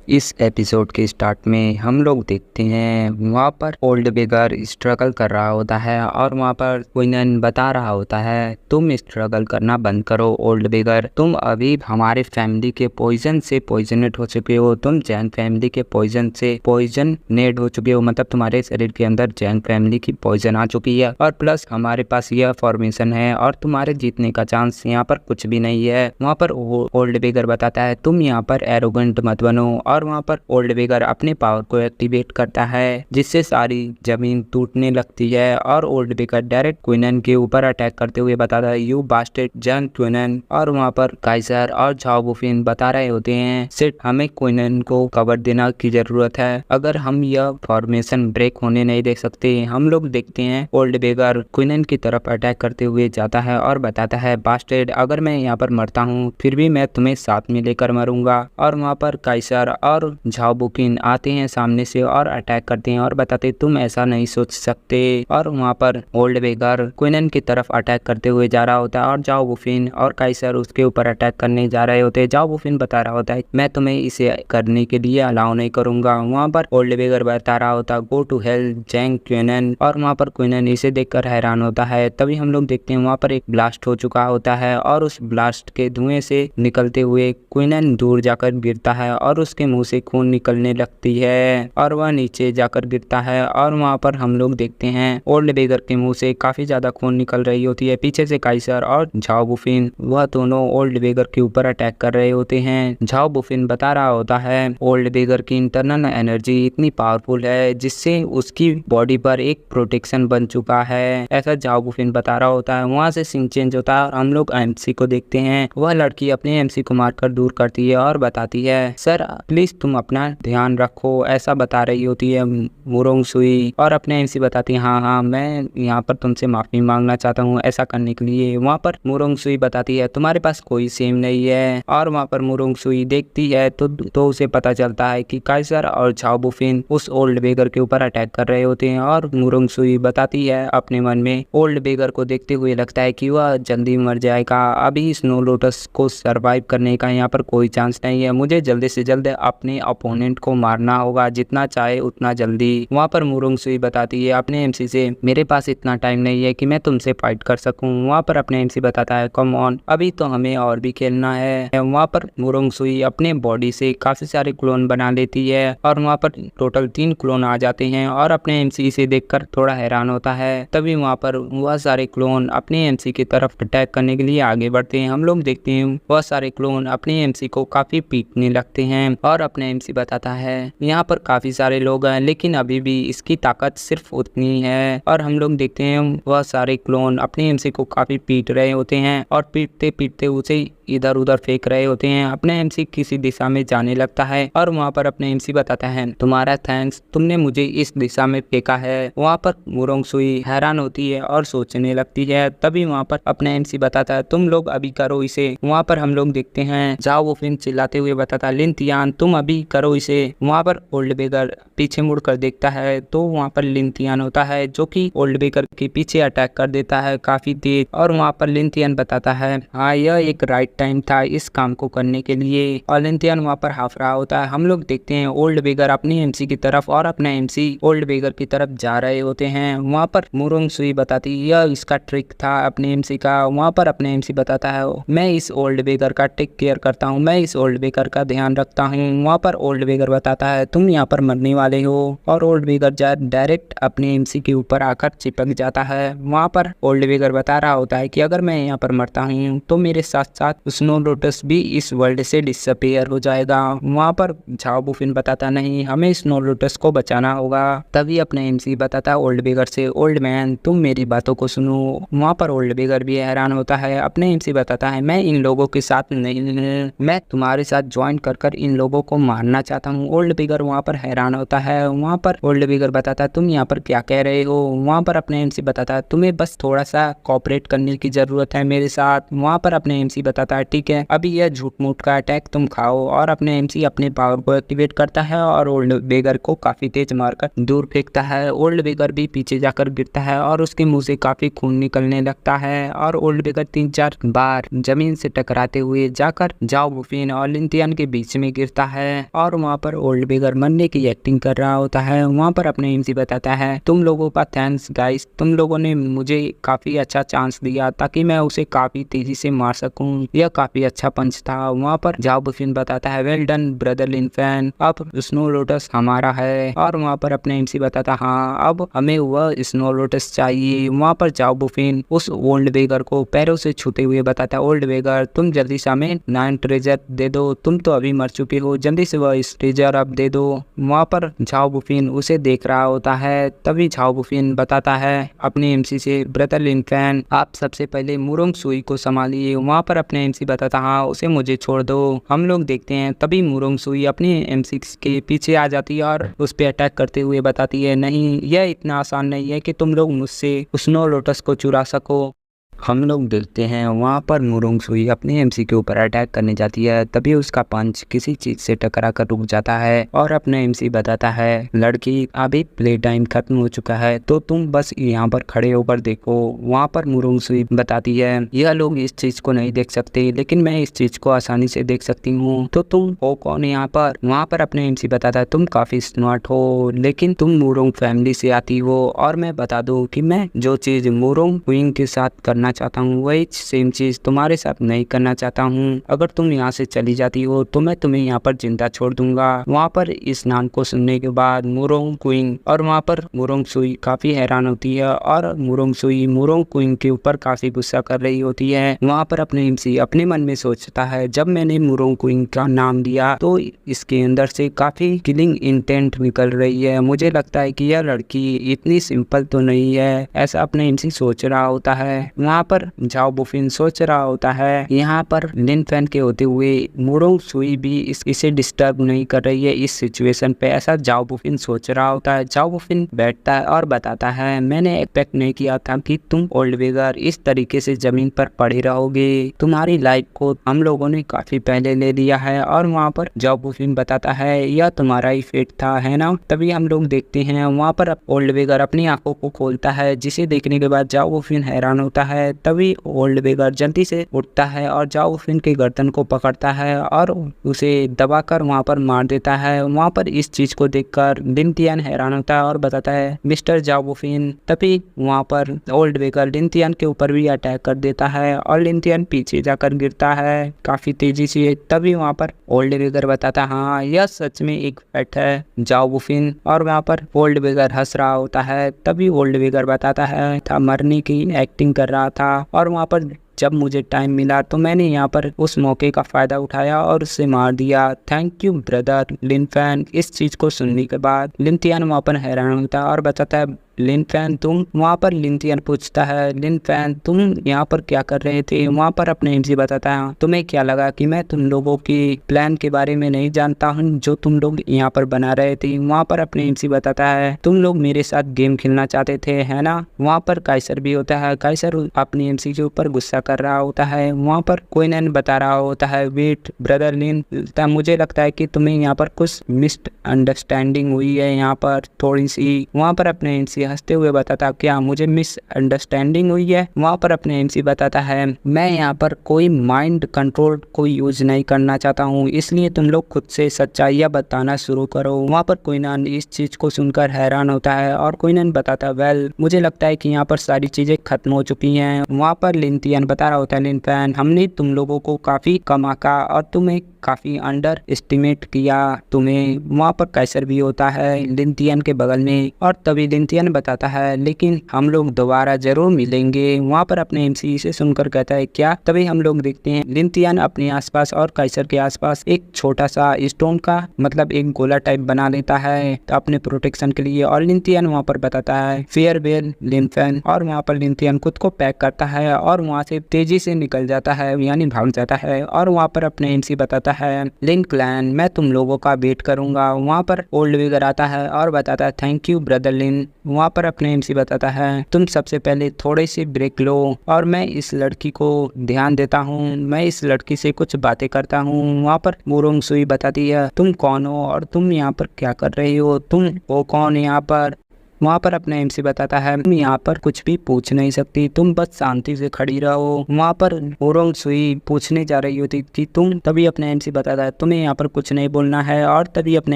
इस एपिसोड के स्टार्ट में हम लोग देखते हैं वहाँ पर ओल्ड बेगर स्ट्रगल कर रहा होता है और वहाँ पर क्वीनन बता रहा होता है तुम स्ट्रगल करना बंद करो ओल्ड बेगर, तुम अभी हमारे फैमिली के पॉइजन से पॉइजनेट हो चुके हो, तुम जैन फैमिली के पॉइजन से पॉइजनेट हो चुके हो, मतलब तुम्हारे शरीर के अंदर जैन फैमिली की पॉइजन आ चुकी है और प्लस हमारे पास यह फॉर्मेशन है और तुम्हारे जीतने का चांस यहाँ पर कुछ भी नहीं है। वहाँ पर ओल्ड बेगर बताता है तुम यहाँ पर एरोगेंट मत बनो और वहाँ पर ओल्ड बेगर अपने पावर को एक्टिवेट करता है जिससे सारी जमीन टूटने लगती है और ओल्ड बेगर डायरेक्ट क्वीनन के ऊपर अटैक करते हुए बताता है यू बास्टेड जन क्वीनन। और वहाँ पर काइसर और झाओ बुफिन बता रहे होते हैं सिर्फ हमें क्वीनन को कवर देना की जरूरत है, अगर हम यह फॉर्मेशन ब्रेक होने नहीं दे सकते। हम लोग देखते हैं ओल्ड बेगर क्वीनन की तरफ अटैक करते हुए जाता है और बताता है बास्टेड अगर मैं यहाँ पर मरता हूँ फिर भी मैं तुम्हें साथ में लेकर मरूंगा। और वहाँ पर काइसर और झाओ बुफिन आते हैं सामने से और अटैक करते हैं और बताते तुम ऐसा नहीं सोच सकते। और वहाँ पर ओल्ड बेगर क्वीनन की तरफ अटैक करते हुए जा रहा होता है और झाओ बुफिन और काइसर उसके ऊपर अटैक करने जा रहे होते हैं। झाओ बुफिन बता रहा होता है मैं तुम्हें इसे करने के लिए अलाउ नहीं करूंगा। वहाँ पर ओल्ड बेगर बता रहा होता गो टू हेल जैंग क्वीनन और वहाँ पर क्वीनन इसे देखकर हैरान होता है। तभी हम लोग देखते हैं वहाँ पर एक ब्लास्ट हो चुका होता है और उस ब्लास्ट के धुएं से निकलते हुए क्वीनन दूर जाकर गिरता है और उसके मुंह से खून निकलने लगती है और वह नीचे जाकर गिरता है। और वहाँ पर हम लोग देखते हैं ओल्ड बेगर के मुंह से काफी ज्यादा खून निकल रही होती है। पीछे से काइसर और झाओ बुफिन वह दोनों ओल्ड बेगर के ऊपर अटैक कर रहे होते हैं। झाओ बुफिन बता रहा होता है ओल्ड बेगर की इंटरनल एनर्जी इतनी पावरफुल है जिससे उसकी बॉडी पर एक प्रोटेक्शन बन चुका है, ऐसा झाओ बुफिन बता रहा होता है। वहाँ से सीन चेंज होता है और हम लोग एमसी को देखते हैं, वह लड़की अपने एमसी को मारकर दूर करती है और बताती है सर प्लीज तुम अपना ध्यान रखो, ऐसा बता रही होती है मुरोंग सुई। और अपने एमसी बताती है हाँ मैं यहाँ पर तुमसे माफी मांगना चाहता हूँ ऐसा करने के लिए। वहाँ पर मुरोंग सुई बताती है तुम्हारे पास कोई सेम नहीं है। और वहाँ पर मुरोंग सुई देखती है तो उसे पता चलता है कि काइसर और झाओ बुफिन उस ओल्ड बेगर के ऊपर अटैक कर रहे होते हैं। और मुरोंग सुई बताती है अपने मन में ओल्ड बेगर को देखते हुए लगता है कि वह जल्दी मर जाएगा, अभी स्नो लोटस को सरवाइव करने का यहाँ पर कोई चांस नहीं है, मुझे जल्दी से जल्द अपने अपोनेंट को मारना होगा जितना चाहे उतना जल्दी। वहाँ पर मुरोंग सुई बताती है अपने एमसी से मेरे पास इतना टाइम नहीं है कि मैं तुमसे फाइट कर सकूं। वहाँ पर अपने एमसी बताता है कम ऑन अभी तो हमें और भी खेलना है। वहाँ पर मुरोंग सुई अपने बॉडी से काफी सारे क्लोन बना लेती है और वहाँ पर टोटल 3 क्लोन आ जाते हैं और अपने एमसी से देखकर थोड़ा हैरान होता है। तभी वहाँ पर वह सारे क्लोन अपने एमसी की तरफ अटैक करने के लिए आगे बढ़ते हैं। हम लोग देखते हैं वह सारे क्लोन अपने एमसी को काफी पीटने लगते हैं और अपने एमसी बताता है यहाँ पर काफी सारे लोग हैं लेकिन अभी भी इसकी ताकत सिर्फ उतनी है। और हम लोग देखते हैं वह सारे क्लोन अपने एमसी को काफी पीट रहे होते हैं और पीटते पीटते उसे इधर उधर फेंक रहे होते हैं। अपने एमसी किसी दिशा में जाने लगता है और वहाँ पर अपने एमसी बताता है तुम्हारा थैंक्स, तुमने मुझे इस दिशा में फेंका है। वहाँ पर मुरोंग सुई हैरान होती है और सोचने लगती है। तभी वहाँ पर अपने एमसी बताता है तुम लोग अभी करो इसे। वहाँ पर हम लोग देखते हैं झाओ बुफिन चिल्लाते हुए बताता है लिन तियान तुम अभी करो इसे। वहाँ पर ओल्ड बेगर पीछे मुड़कर देखता है तो वहाँ पर लिन तियान होता है जो कि ओल्ड बेगर के पीछे अटैक कर देता है काफी तेज। और वहाँ पर लिन तियान बताता है हाँ यह एक राइट टाइम था इस काम को करने के लिए। और लिन तियान वहाँ पर हाफ रहा होता है। हम लोग देखते हैं ओल्ड बेगर अपनी एमसी की तरफ और अपना एमसी ओल्ड बेगर की तरफ जा रहे होते हैं। वहाँ पर मुरोंग सुई बताती यह इसका ट्रिक था अपने एमसी का। वहाँ पर अपने एमसी बताता है मैं इस ओल्ड बेगर का टेक केयर करता हूँ, मैं इस ओल्ड बेगर का ध्यान रखता हूँ। वहाँ पर ओल्ड बेगर बताता है तुम यहाँ पर मरने वाले हो और ओल्ड बेगर डायरेक्ट अपने एमसी के ऊपर आकर चिपक जाता है। वहाँ पर ओल्ड बेगर बता रहा होता है कि अगर मैं यहाँ पर मरता हूँ तो मेरे साथ साथ स्नो लोटस भी इस वर्ल्ड से डिसअपियर हो जाएगा। वहाँ पर झाओ बुफिन बताता नहीं हमें स्नो लोटस को बचाना होगा। तभी अपने एमसी बताता ओल्ड बेगर से ओल्ड मैन तुम मेरी बातों को सुनो। वहाँ पर ओल्ड बेगर भी हैरान होता है। अपने एमसी बताता है मैं इन लोगों के साथ नहीं, मैं तुम्हारे साथ ज्वाइन कर इन लोगों को मारना चाहता हूँ। ओल्ड बेगर वहाँ पर हैरान होता है। वहाँ पर ओल्ड बेगर बताता है तुम यहाँ पर क्या कह रहे हो। वहाँ पर अपने एमसी बताता है तुम्हें बस थोड़ा सा कोऑपरेट करने की जरूरत है मेरे साथ। वहाँ पर अपने एमसी बताता बताता है ठीक है अभी यह झूठ मूठ का अटैक तुम खाओ, और अपने एमसी अपने पावर को एक्टिवेट करता है और ओल्ड बेगर को काफी तेज मारकर दूर फेंकता है। ओल्ड बेगर भी पीछे जाकर गिरता है और उसके मुंह से काफी खून निकलने लगता है और ओल्ड बेगर 3-4 बार जमीन से टकराते हुए जाकर जाओ बुफिन और लिंथियन के बीच में गिरता है और वहाँ पर ओल्ड बेगर मरने की एक्टिंग कर रहा होता है। वहाँ पर अपने एमसी बताता है तुम लोगों का थैंक्स गाइस, तुम लोगों ने मुझे काफी अच्छा चांस दिया ताकि मैं उसे काफी तेजी से मार सकूं, यह काफी अच्छा पंच था। वहाँ पर जाओ बुफिन बताता है वेल डन ब्रदर लिनफेन, अब स्नो लोटस हमारा है। और वहाँ पर अपने एमसी बताता हाँ अब हमें वह स्नो लोटस चाहिए। वहाँ पर जाओ बुफिन उस ओल्ड बेगर को पैरों से छूते हुए बताता है ओल्ड बेगर तुम जल्दी से हमें 9 ट्रेजर दे दो, तुम तो अभी मर चुके हो, जल्दी से वह ट्रेजर अब दे दो। वहाँ पर जाओ बुफिन उसे देख रहा होता है। तभी जाओ बुफिन बताता है अपने एमसी से ब्रदर लिनफेन आप सबसे पहले मुरोंग सुई को संभालिए। वहाँ पर अपने एमसी बताता हाँ उसे मुझे छोड़ दो, हम लोग देखते हैं। तभी मुरोंग सुई अपने एमसी के पीछे आ जाती है और उस पर अटैक करते हुए बताती है नहीं यह इतना आसान नहीं है कि तुम लोग मुझसे स्नो लोटस को चुरा सको। हम लोग देखते हैं वहाँ पर मुरोंग सुई अपने एमसी के ऊपर अटैक करने जाती है। तभी उसका पंच किसी चीज से टकरा कर रुक जाता है और अपने एमसी बताता है लड़की अभी प्ले टाइम खत्म हो चुका है तो तुम बस यहाँ पर खड़े होकर देखो। वहाँ पर मुरोंग सुई बताती है यह लोग इस चीज को नहीं देख सकते लेकिन मैं इस चीज को आसानी से देख सकती हूँ, तो तुम हो कौन यहाँ पर। वहाँ पर अपने एमसी बताता है तुम काफी स्मार्ट हो लेकिन तुम मुरोंग फैमिली से आती हो और मैं बता दूं कि मैं जो चीज मुरोंग क्वीन के साथ करना चाहता हूँ वही सेम चीज तुम्हारे साथ नहीं करना चाहता हूँ। अगर तुम यहाँ से चली जाती हो तो मैं तुम्हें यहाँ पर जिंदा छोड़ दूंगा। वहाँ पर इस नाम को सुनने के बाद मुरोंग क्वीन और वहाँ पर मुरोंग सुई काफी हैरान होती है और मुरोंग सुई मुरोंग क्वीन के ऊपर काफी गुस्सा कर रही होती है। वहाँ पर अपने एमसी अपने मन में सोचता है जब मैंने मुरोंग क्वीन का नाम दिया तो इसके अंदर से काफी किलिंग इंटेंट निकल रही है, मुझे लगता है कि यह लड़की इतनी सिंपल तो नहीं है, ऐसा अपने एमसी सोच रहा होता है। वहाँ पर जाओ बुफिन सोच रहा होता है यहाँ पर लिनफेन के होते हुए मुरोंग सुई भी इसे डिस्टर्ब नहीं कर रही है इस सिचुएशन पे, ऐसा जाओ बुफिन सोच रहा होता है। जाओ बुफिन बैठता है और बताता है मैंने एक्सपेक्ट नहीं किया था कि तुम ओल्ड बेगर इस तरीके से जमीन पर पड़े रहोगे, तुम्हारी लाइफ को हम लोगों ने काफी पहले ले लिया है। और वहाँ पर जाओ बुफिन बताता है यह तुम्हारा ही फेट था है ना। तभी हम लोग देखते हैं वहाँ पर ओल्ड बेगर अपनी आंखों को खोलता है जिसे देखने के बाद जाओ बुफिन हैरान होता है। तभी ओल्ड बेगर जल्दी से उठता है और जाओ बुफिन के गर्दन को पकड़ता है और उसे दबाकर वहां पर मार देता है। वहां पर इस चीज को देखकर लिनथियन हैरान होता है और बताता है मिस्टर जाओ बुफिन। तभी वहां पर ओल्ड बेगर लिनथियन के ऊपर भी अटैक कर देता है और लिनथियन पीछे जाकर गिरता है काफी तेजी से। तभी वहां पर ओल्ड बेगर बताता हाँ यह सच में एक फैक्ट है जाओ बुफिन, और वहां पर ओल्ड बेगर हंस रहा होता है। तभी ओल्ड बेगर बताता है था मरने की एक्टिंग कर रहा था और वहाँ पर जब मुझे टाइम मिला तो मैंने यहाँ पर उस मौके का फायदा उठाया और उसे मार दिया, थैंक यू ब्रदर लिनफेन। इस चीज को सुनने के बाद लिनथियन वहाँ पर हैरान होता है और बताता है लिनफेन तुम। वहाँ पर लिनथियन पूछता है लिनफेन तुम यहाँ पर क्या कर रहे थे। वहाँ पर अपने एमसी बताता है तुम्हें क्या लगा कि मैं तुम लोगों की प्लान के बारे में नहीं जानता हूँ जो तुम लोग यहाँ पर बना रहे थे। वहाँ पर अपने एमसी बताता है तुम लोग मेरे साथ गेम खेलना चाहते थे है ना। वहाँ पर काइसर भी होता है, काइसर अपने एमसी के ऊपर गुस्सा कर रहा होता है। वहाँ पर क्वीनन बता रहा होता है वेट ब्रदर लिन, मुझे लगता है कि तुम्हें यहाँ पर कुछ मिसअंडरस्टैंडिंग हुई है यहाँ पर थोड़ी सी। वहाँ पर अपने एमसी हंसते हुए बताता क्या मुझे मिसअंडरस्टैंडिंग हुई है। वहाँ पर अपने एमसी बताता है मैं यहाँ पर कोई माइंड कंट्रोल को यूज नहीं करना चाहता हूँ, इसलिए तुम लोग खुद से सच्चाइयाँ बताना शुरू करो। वहाँ पर क्वीनन इस चीज को सुनकर हैरान होता है और क्वीनन बताता वेल मुझे लगता है कि यहाँ पर सारी चीजें खत्म हो चुकी हैं। वहाँ पर लिनथियन बता रहा होता है लिनफेन हमने तुम लोगों को काफी कम आंका और तुम्हें काफी अंडर एस्टिमेट किया तुम्हें। वहाँ पर काइसर भी होता है लिनथियन के बगल में और तभी लिनथियन बताता है लेकिन हम लोग दोबारा जरूर मिलेंगे। वहाँ पर अपने एमसी से सुनकर कहता है क्या। तभी हम लोग देखते हैं लिनथियन अपने आसपास और काइसर के आसपास एक छोटा सा स्टोन का मतलब एक गोला टाइप बना लेता है तो अपने प्रोटेक्शन के लिए। और लिनथियन वहाँ पर बताता है फेयरवेल लिनफेन, और वहाँ पर लिनथियन खुद को पैक करता है और वहाँ से तेजी से निकल जाता है यानी भाग जाता है। और वहाँ पर अपने एमसी बताता है लिन क्लैन मैं तुम लोगों का वेट करूंगा। वहाँ पर ओल्ड बेगर आता है और बताता है थैंक यू ब्रदर लिन। वहाँ वहाँ पर अपने एमसी बताता है तुम सबसे पहले थोड़े से ब्रेक लो और मैं इस लड़की को ध्यान देता हूँ, मैं इस लड़की से कुछ बातें करता हूँ। वहाँ पर मुरोंग सुई बताती है तुम कौन हो और तुम यहाँ पर क्या कर रही हो, तुम वो कौन यहाँ पर। वहाँ पर अपना एमसी बताता है तुम यहाँ पर कुछ भी पूछ नहीं सकती, तुम बस शांति से खड़ी रहो। वहाँ पर मुरोंग सुई पूछने जा रही होती कि तुम, तभी अपना एमसी बताता है तुम्हें यहाँ पर कुछ नहीं बोलना है। और तभी अपना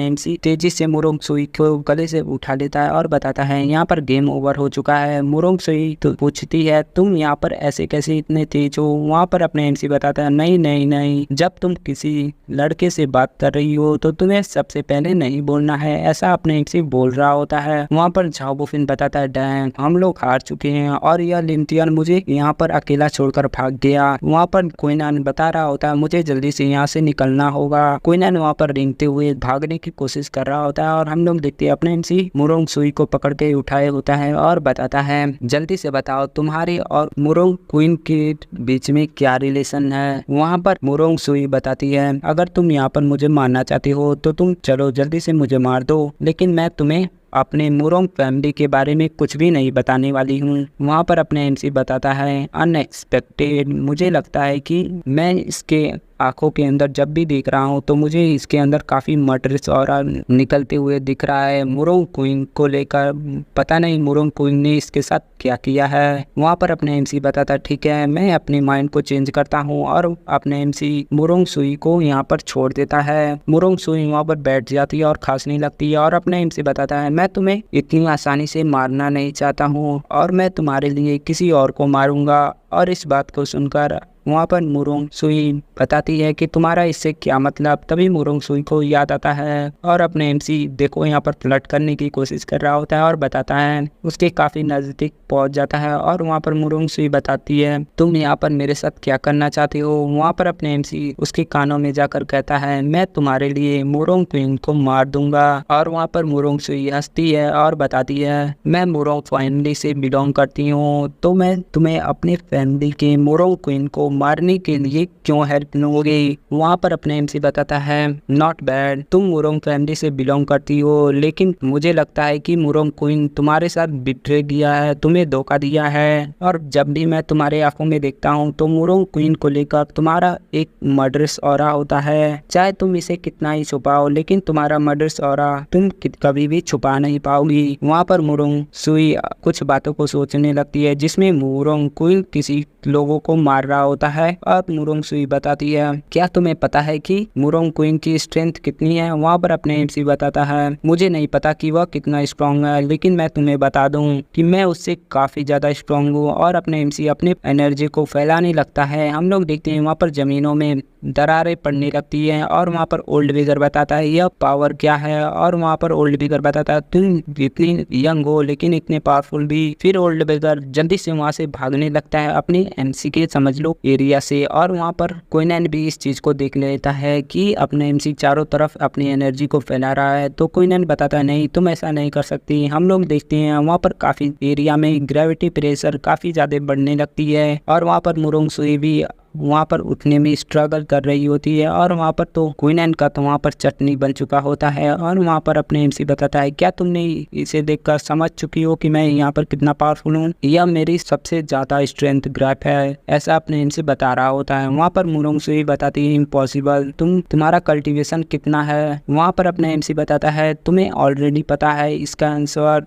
एमसी तेजी से मुरोंग सुई को गले से उठा लेता है और बताता है यहाँ पर गेम ओवर हो चुका है। मुरोंग सुई तो पूछती है तुम यहाँ पर ऐसे कैसे इतने तेज हो। वहाँ पर अपना एमसी बताता है नहीं नहीं नहीं, जब तुम किसी लड़के से बात कर रही हो तो तुम्हें सबसे पहले नहीं बोलना है, ऐसा अपना एमसी बोल रहा होता है। वहाँ पर झाओ बुफिन बताता है डैंग हम लोग हार चुके हैं और यह लिनथियन मुझे यहाँ पर अकेला छोड़कर भाग गया। वहाँ पर क्विनन बता रहा होता है मुझे जल्दी से यहाँ से निकलना होगा। क्विनन वहाँ पर रेंगते हुए भागने की कोशिश कर रहा होता है और हम लोग देखते हैं अपने एमसी मुरोंग सुई को पकड़ के उठाए होता है और बताता है जल्दी से बताओ तुम्हारे और मुरोंग क्वीन के बीच में क्या रिलेशन है। वहाँ पर मुरोंग सुई बताती है अगर तुम यहाँ पर मुझे मारना चाहती हो तो तुम चलो जल्दी से मुझे मार दो, लेकिन मैं तुम्हें अपने मुरोंग फैमिली के बारे में कुछ भी नहीं बताने वाली हूँ। वहाँ पर अपने एमसी बताता है अनएक्सपेक्टेड, मुझे लगता है कि मैं इसके आंखों के अंदर जब भी देख रहा हूँ तो मुझे इसके अंदर काफ़ी मर्डरस और निकलते हुए दिख रहा है। मुरोंग क्वीन को लेकर पता नहीं मुरोंग क्वीन ने इसके साथ क्या किया है। वहाँ पर अपने एमसी बताता ठीक है मैं अपनी माइंड को चेंज करता हूँ और अपने एमसी मुरोंग सुई को यहाँ पर छोड़ देता है। मुरोंग सुई वहाँ पर बैठ जाती है और खांसने लगती है और अपने एमसी बताता है मैं तुम्हें इतनी आसानी से मारना नहीं चाहता हूँ और मैं तुम्हारे लिए किसी और को मारूंगा। और इस बात को सुनकर वहाँ पर मुरोंग सुई बताती है कि तुम्हारा इससे क्या मतलब। तभी मुरोंग सुई को याद आता है और अपने एमसी देखो यहाँ पर फ्लर्ट करने की कोशिश कर रहा होता है और बताता है उसके काफी नजदीक पहुंच जाता है और वहाँ पर मुरोंग सुई बताती है तुम यहाँ पर मेरे साथ क्या करना चाहते हो। वहाँ पर अपने एमसी उसके कानों में जाकर कहता है मैं तुम्हारे लिए मुरोंग क्वीन को मार दूंगा। और वहाँ पर मुरोंग सुई हंसती है और बताती है मैं मुरोंग फैमिली से बिलोंग करती हूँ तो मैं तुम्हें अपने फैमिली के मुरोंग क्वीन को मारने के लिए क्यों हेल्प लूंगी। वहाँ पर अपने एमसी बताता है नॉट बैड, तुम मुरोंग फैमिली से बिलोंग करती हो लेकिन मुझे लगता है कि मुरोंग क्वीन तुम्हारे साथ बिट्रे किया है, तुम्हें धोखा दिया है। और जब भी मैं तुम्हारे आंखों में देखता हूँ तो मुरोंग क्वीन को लेकर तुम्हारा एक मर्डरस ऑरा होता है, चाहे तुम इसे कितना ही छुपाओ लेकिन तुम्हारा मर्डरस ऑरा तुम कभी भी छुपा नहीं पाओगी। वहाँ पर मुरोंग सुई कुछ बातों को सोचने लगती है जिसमें मुरोंग क्वीन किसी लोगों को मार रहा होता है और मुरोंग सुई बताती है क्या तुम्हें पता है कि मुरोंग क्वीन की स्ट्रेंथ कितनी है। वहाँ पर अपने एमसी बताता है मुझे नहीं पता कि वह कितना स्ट्रांग है लेकिन मैं तुम्हें बता दूं कि मैं उससे काफी ज्यादा स्ट्रांग हूँ। और अपने एमसी अपने एनर्जी को फैलाने लगता है। हम लोग देखते हैं वहाँ पर जमीनों में दरारें पड़ने लगती हैं और वहाँ पर ओल्ड विगर बताता है यह पावर क्या है। और वहाँ पर ओल्ड विगर बताता है तुम इतनी यंग हो लेकिन इतने पावरफुल भी। फिर ओल्ड विगर जल्दी से वहाँ से भागने लगता है अपनी एमसी के समझ लो एरिया से। और वहाँ पर क्विनन भी इस चीज को देख लेता है कि अपने एमसी चारों तरफ अपनी एनर्जी को फैला रहा है तो क्विनन बताता है नहीं तुम ऐसा नहीं कर सकती। हम लोग देखते हैं वहाँ पर काफी एरिया में ग्रेविटी प्रेशर काफी ज्यादा बढ़ने लगती है और वहाँ पर मुरोंग सुई भी वहाँ पर उठने में स्ट्रगल कर रही होती है। और वहाँ पर तो क्विनन का तो वहाँ पर चटनी बन चुका होता है। और वहाँ पर अपने एमसी बताता है क्या तुमने इसे देखकर समझ चुकी हो कि मैं यहाँ पर कितना पावरफुल हूँ, यह मेरी सबसे ज्यादा स्ट्रेंथ ग्राफ है, ऐसा अपने एमसी बता रहा होता है। वहाँ पर मुरोंग सुई बताती है इम्पॉसिबल, तुम्हारा कल्टीवेशन कितना है। वहाँ पर अपने एमसी बताता है तुम्हें ऑलरेडी पता है इसका आंसर।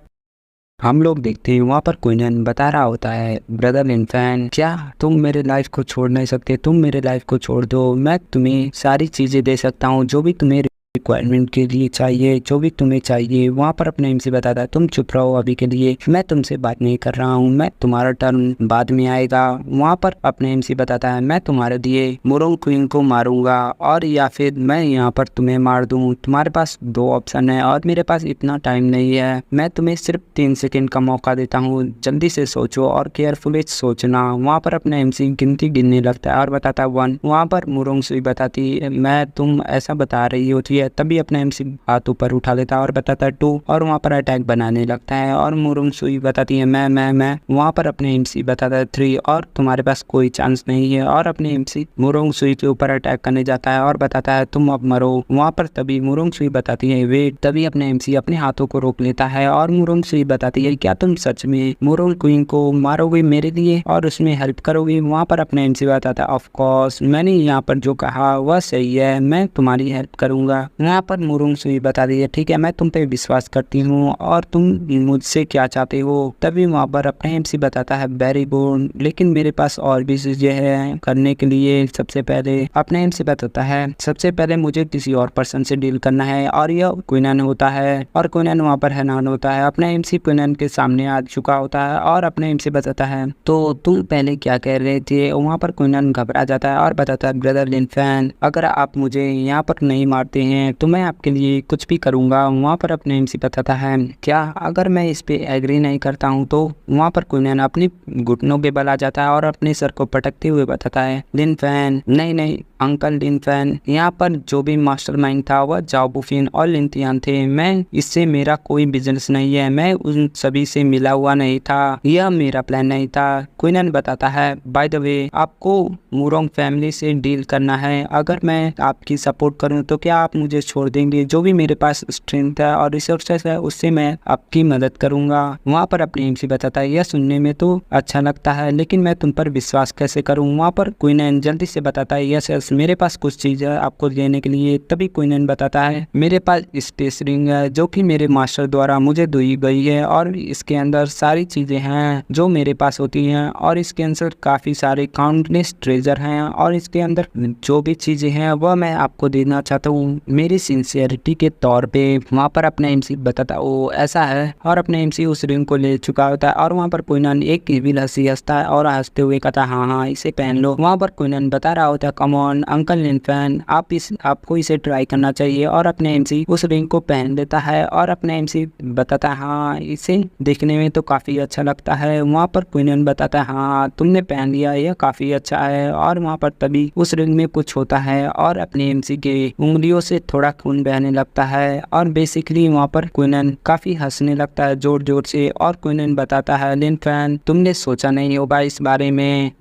हम लोग देखते हैं वहाँ पर क्विनन बता रहा होता है ब्रदर लिनफेन क्या तुम मेरे लाइफ को छोड़ नहीं सकते, तुम मेरे लाइफ को छोड़ दो, मैं तुम्हें सारी चीजें दे सकता हूँ जो भी तुम्हें रिक्वायरमेंट के लिए चाहिए, जो भी तुम्हें चाहिए। वहाँ पर अपने एमसी बताता है तुम चुप रहो अभी के लिए, मैं तुमसे बात नहीं कर रहा हूँ, मैं तुम्हारा टर्न बाद में आएगा। वहाँ पर अपने एमसी बताता है मैं तुम्हारे लिए मुरोंग क्वीन को मारूंगा और या फिर मैं यहाँ पर तुम्हें मार दूँ, तुम्हारे पास दो ऑप्शन है और मेरे पास इतना टाइम नहीं है, मैं तुम्हें सिर्फ 3 सेकेंड का मौका देता हूँ, जल्दी से सोचो और केयरफुली सोचना। वहाँ पर अपने एमसी गिनती गिनने लगता है और बताता है 1। वहाँ पर मुरोंग सुई बताती है मैं तुम ऐसा बता रही होती है तभी अपना एमसी हाथ ऊपर उठा लेता है और बताता है 2 और वहाँ पर अटैक बनाने लगता है। और मुरुंग सुई बताती है मैं वहाँ पर अपने एमसी बताता है 3 और तुम्हारे पास कोई चांस नहीं है। और अपने एमसी मुरुंग सुई के ऊपर अटैक करने जाता है और बताता है तुम अब मरो। वहाँ पर तभी मुरुंग सुई बताती है वेट। तभी अपने एमसी अपने हाथों को रोक लेता है और मुरुंग सुई बताती है क्या तुम सच में मुरुंग क्वीन को मारोगे मेरे लिए और उसमें हेल्प करोगे। वहाँ पर अपने एमसी बताता है ऑफ कोर्स मैंने यहाँ पर जो कहा वह सही है, मैं तुम्हारी हेल्प करूंगा। वहाँ पर मुरुंग सुई बताती है ठीक है मैं तुम पे विश्वास करती हूँ और तुम मुझसे क्या चाहते हो। तभी वहाँ पर अपने एमसी बताता है वेरी गुड लेकिन मेरे पास और भी चीजें हैं करने के लिए। सबसे पहले अपने एमसी बताता है सबसे पहले मुझे किसी और पर्सन से डील करना है और यह क्वीनन होता है। और क्वीनन वहाँ पर हैरान होता है। अपने एमसी क्वीनन के सामने आ चुका होता है और अपने एमसी बताता है तो तुम पहले क्या कह रहे थे। वहाँ पर क्वीनन घबरा जाता है और बताता है ब्रदर लिन फैन अगर आप मुझे यहाँ पर नहीं मारते हैं तो मैं आपके लिए कुछ भी करूंगा। वहाँ पर अपने एमसी बताता है क्या अगर मैं इस पे एग्री नहीं करता हूँ तो। वहाँ पर क्वीनन अपनी घुटनों पे बल आ जाता है और अपने सर को पटकते हुए बताता है लिन फैन नहीं अंकल लिन फैन यहाँ पर जो भी मास्टरमाइंड था वह जाओ बुफिन और लिनतियान थे। मैं इससे मेरा कोई बिजनेस नहीं है, मैं उन सभी से मिला हुआ नहीं था, यह मेरा प्लान नहीं था। क्वीनन बताता है बाय द वे आपको मुरोंग फैमिली से डील करना है, अगर मैं आपकी सपोर्ट करूं तो क्या आप मुझे छोड़ देंगे। जो भी मेरे पास स्ट्रेंथ है और रिसोर्सेस है उससे मैं आपकी मदद करूंगा। वहाँ पर अपने एमसी बताता है यह सुनने में तो अच्छा लगता है लेकिन मैं तुम पर विश्वास कैसे करूँ। वहाँ पर क्वीनन जल्दी से बताता है यस मेरे पास कुछ चीज है आपको देने के लिए। तभी क्वीनन बताता है मेरे पास स्पेस रिंग है जो कि मेरे मास्टर द्वारा मुझे दी गई है और इसके अंदर सारी चीजें हैं जो मेरे पास होती हैं और इसके अंदर काफी सारे काउंटलेस ट्रेजर हैं और इसके अंदर जो भी चीजें हैं वह मैं आपको देना चाहता हूँ मेरी सिंसियरिटी के तौर पे। वहाँ पर अपने एमसी बताता है ओ ऐसा है और अपने एमसी उस रिंग को ले चुका होता है और वहाँ पर क्वीनन एक इविल हंसी हंसता है और हंसते हुए कहता है हाँ इसे पहन लो। वहाँ पर क्वीनन बता रहा होता है कम ऑन अंकल लिन फैन आपको इसे ट्राई करना चाहिए और अपने एमसी उस रिंग को पहन लेता है और अपने एमसी बताता है हाँ इसे देखने में तो काफी अच्छा लगता है। वहाँ पर क्वीनन बताता है हाँ तुमने पहन लिया यह काफी अच्छा है। और वहाँ पर तभी उस रिंग में कुछ होता है और अपने एमसी के उंगलियों से थोड़ा खून बहने लगता है और बेसिकली वहाँ पर क्वीनन काफी हंसने लगता है जोर जोर से। और क्वीनन बताता है लिन फैन तुमने सोचा नहीं होगा इस बारे में।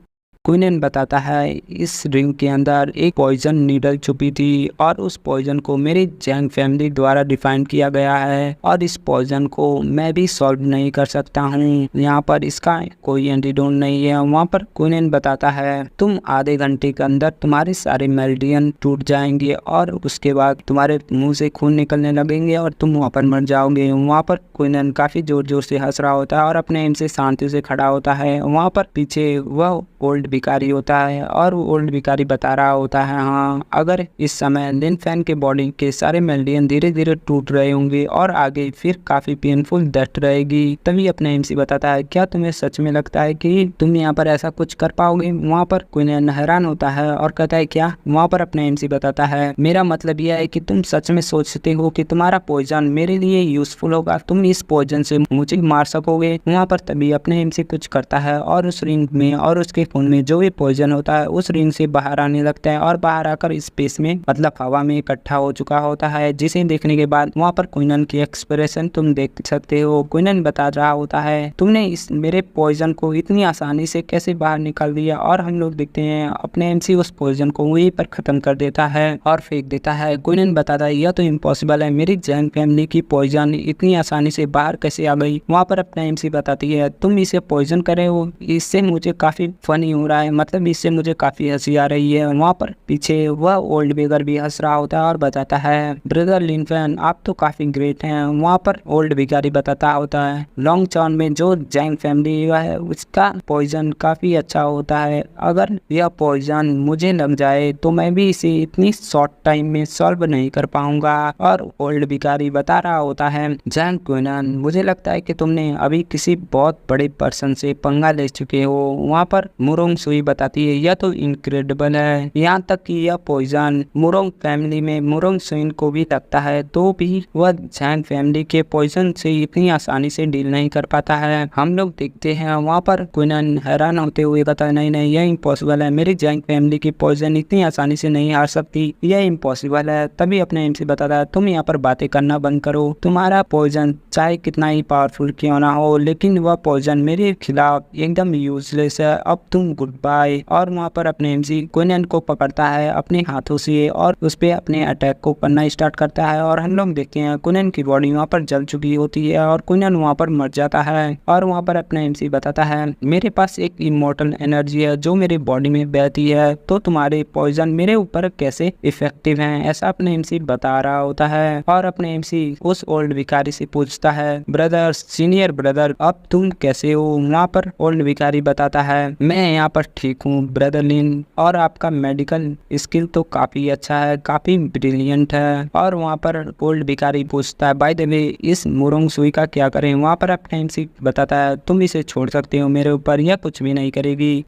क्वीनन बताता है इस रिंग के अंदर एक पॉइजन नीडल छुपी थी और उस पॉइजन को मेरी जैंग फैमिली द्वारा डिफाइन किया गया है और इस पॉइजन को मैं भी सॉल्व नहीं कर सकता हूँ, यहाँ पर इसका कोई एंटीडोट नहीं है। वहाँ पर क्वीनन बताता है तुम आधे घंटे के अंदर तुम्हारे सारे मेरिडियन टूट जाएंगे और उसके बाद तुम्हारे मुंह से खून निकलने लगेंगे और तुम वहाँ पर मर जाओगे। वहाँ पर क्वीनन काफी जोर जोर से हंस रहा होता है और अपने एम से शांति से खड़ा होता है। वहाँ पर पीछे वह ओल्ड भिखारी होता है और ओल्ड भिखारी बता रहा होता है हाँ अगर इस समय लिन फैन के बॉडी के सारे मेरिडियन धीरे धीरे टूट रहे होंगे और आगे फिर काफी पेनफुल डेथ रहेगी। तभी अपने एमसी बताता है क्या तुम्हें सच में लगता है कि तुम यहाँ पर ऐसा कुछ कर पाओगे। वहाँ पर क्वीनन हैरान होता है और कहता है क्या। वहाँ पर अपने एमसी बताता है मेरा मतलब यह है कि तुम सच में सोचते हो कि तुम्हारा पॉइजन मेरे लिए यूजफुल होगा, तुम इस पॉइजन से मुझे मार सकोगे। वहाँ पर तभी अपने एमसी कुछ करता है और उस रिंग में और उसके खून में जो भी पॉइजन होता है उस रिंग से बाहर आने लगता है और बाहर आकर स्पेस में मतलब हवा में इकट्ठा हो चुका होता है। जिसे देखने के बाद वहाँ पर क्वीनन की एक्सप्रेशन तुम देख सकते हो। क्वीनन बता रहा होता है तुमने इस मेरे पॉइजन को इतनी आसानी से कैसे बाहर निकाल दिया। और हम लोग देखते हैं अपने एमसी उस पॉइजन को वहीं पर खत्म कर देता है और फेंक देता है। क्वीनन बताता है यह तो इम्पॉसिबल है, मेरी जैंग फैमिली की पॉइजन इतनी आसानी से बाहर कैसे आ गई। वहाँ पर अपना एमसी बताती है तुम इसे पॉइजन करे हो, इससे मुझे काफी फनी हो रहा है, मतलब इससे मुझे काफी हंसी आ रही है। वहाँ पर पीछे वह ओल्ड बेगर भी हंस रहा होता है और बताता है ब्रदर लिन फैन आप तो काफी ग्रेट हैं। वहाँ पर ओल्ड भिखारी बताता होता है लॉन्ग टर्म में जो जैंग फैमिली है उसका पॉइजन काफी अच्छा होता है, अगर यह पॉइजन मुझे लग जाए तो मैं भी इसे इतनी शॉर्ट टाइम में सॉल्व नहीं कर पाऊंगा। और ओल्ड भिखारी बता रहा होता है जैंग क्वीनन मुझे लगता है कि तुमने अभी किसी बहुत बड़े पर्सन से पंगा ले चुके हो। वहाँ पर मुरोंग सुई बताती है यह तो इनक्रेडिबल है, यहाँ तक कि यह पॉइजन मुरोंग फैमिली में मुरोंग सुइन को भी लगता है, तो भी वह जैंग फैमिली के पॉइजन से इतनी आसानी से डील नहीं कर पाता है। हम लोग देखते हैं वहाँ पर क्विनन हैरान होते हुए कहता है नहीं नहीं, यह इम्पॉसिबल है, मेरी जैंग फैमिली की पॉइजन इतनी आसानी से नहीं हार सकती, यह इम्पॉसिबल है। तभी अपने एमसी बताता है तुम यहाँ पर बातें करना बंद करो, तुम्हारा पॉइजन चाहे कितना ही पावरफुल क्यों ना हो, लेकिन वह पॉइजन मेरे खिलाफ एकदम यूजलेस है, अब तुम गुड बाय। और वहाँ पर अपने एमसी क्विनन को पकड़ता है अपने हाथों से और उस पे अपने अटैक को करना स्टार्ट करता है। और हम लोग देखते हैं क्विनन की बॉडी वहाँ पर जल चुकी होती है और क्विनन वहाँ पर मर जाता है। और वहाँ पर अपने एमसी बताता है मेरे पास एक इमोर्टल एनर्जी है जो मेरी बॉडी में बहती है, तो तुम्हारे पॉइजन मेरे ऊपर कैसे इफेक्टिव हैं, ऐसा अपने एमसी बता रहा होता है। और अपने एमसी उस ओल्ड भिखारी से पूछता है ब्रदर, सीनियर ब्रदर, अब तुम कैसे हो। वहाँ पर ओल्ड भिखारी बताता है मैं यहाँ पर ठीक हूँ ब्रदर लिन, और आपका मेडिकल स्किल तो काफी अच्छा है, काफी ब्रिलियंट है। और वहाँ पर ओल्ड भिखारी पूछता है बाय द वे इस मुरोंग सुई का क्या करें। वहाँ पर अपने एमसी बताता है तुम इसे छोड़ सकते हो, मेरे ऊपर यह कुछ भी नहीं करेगी।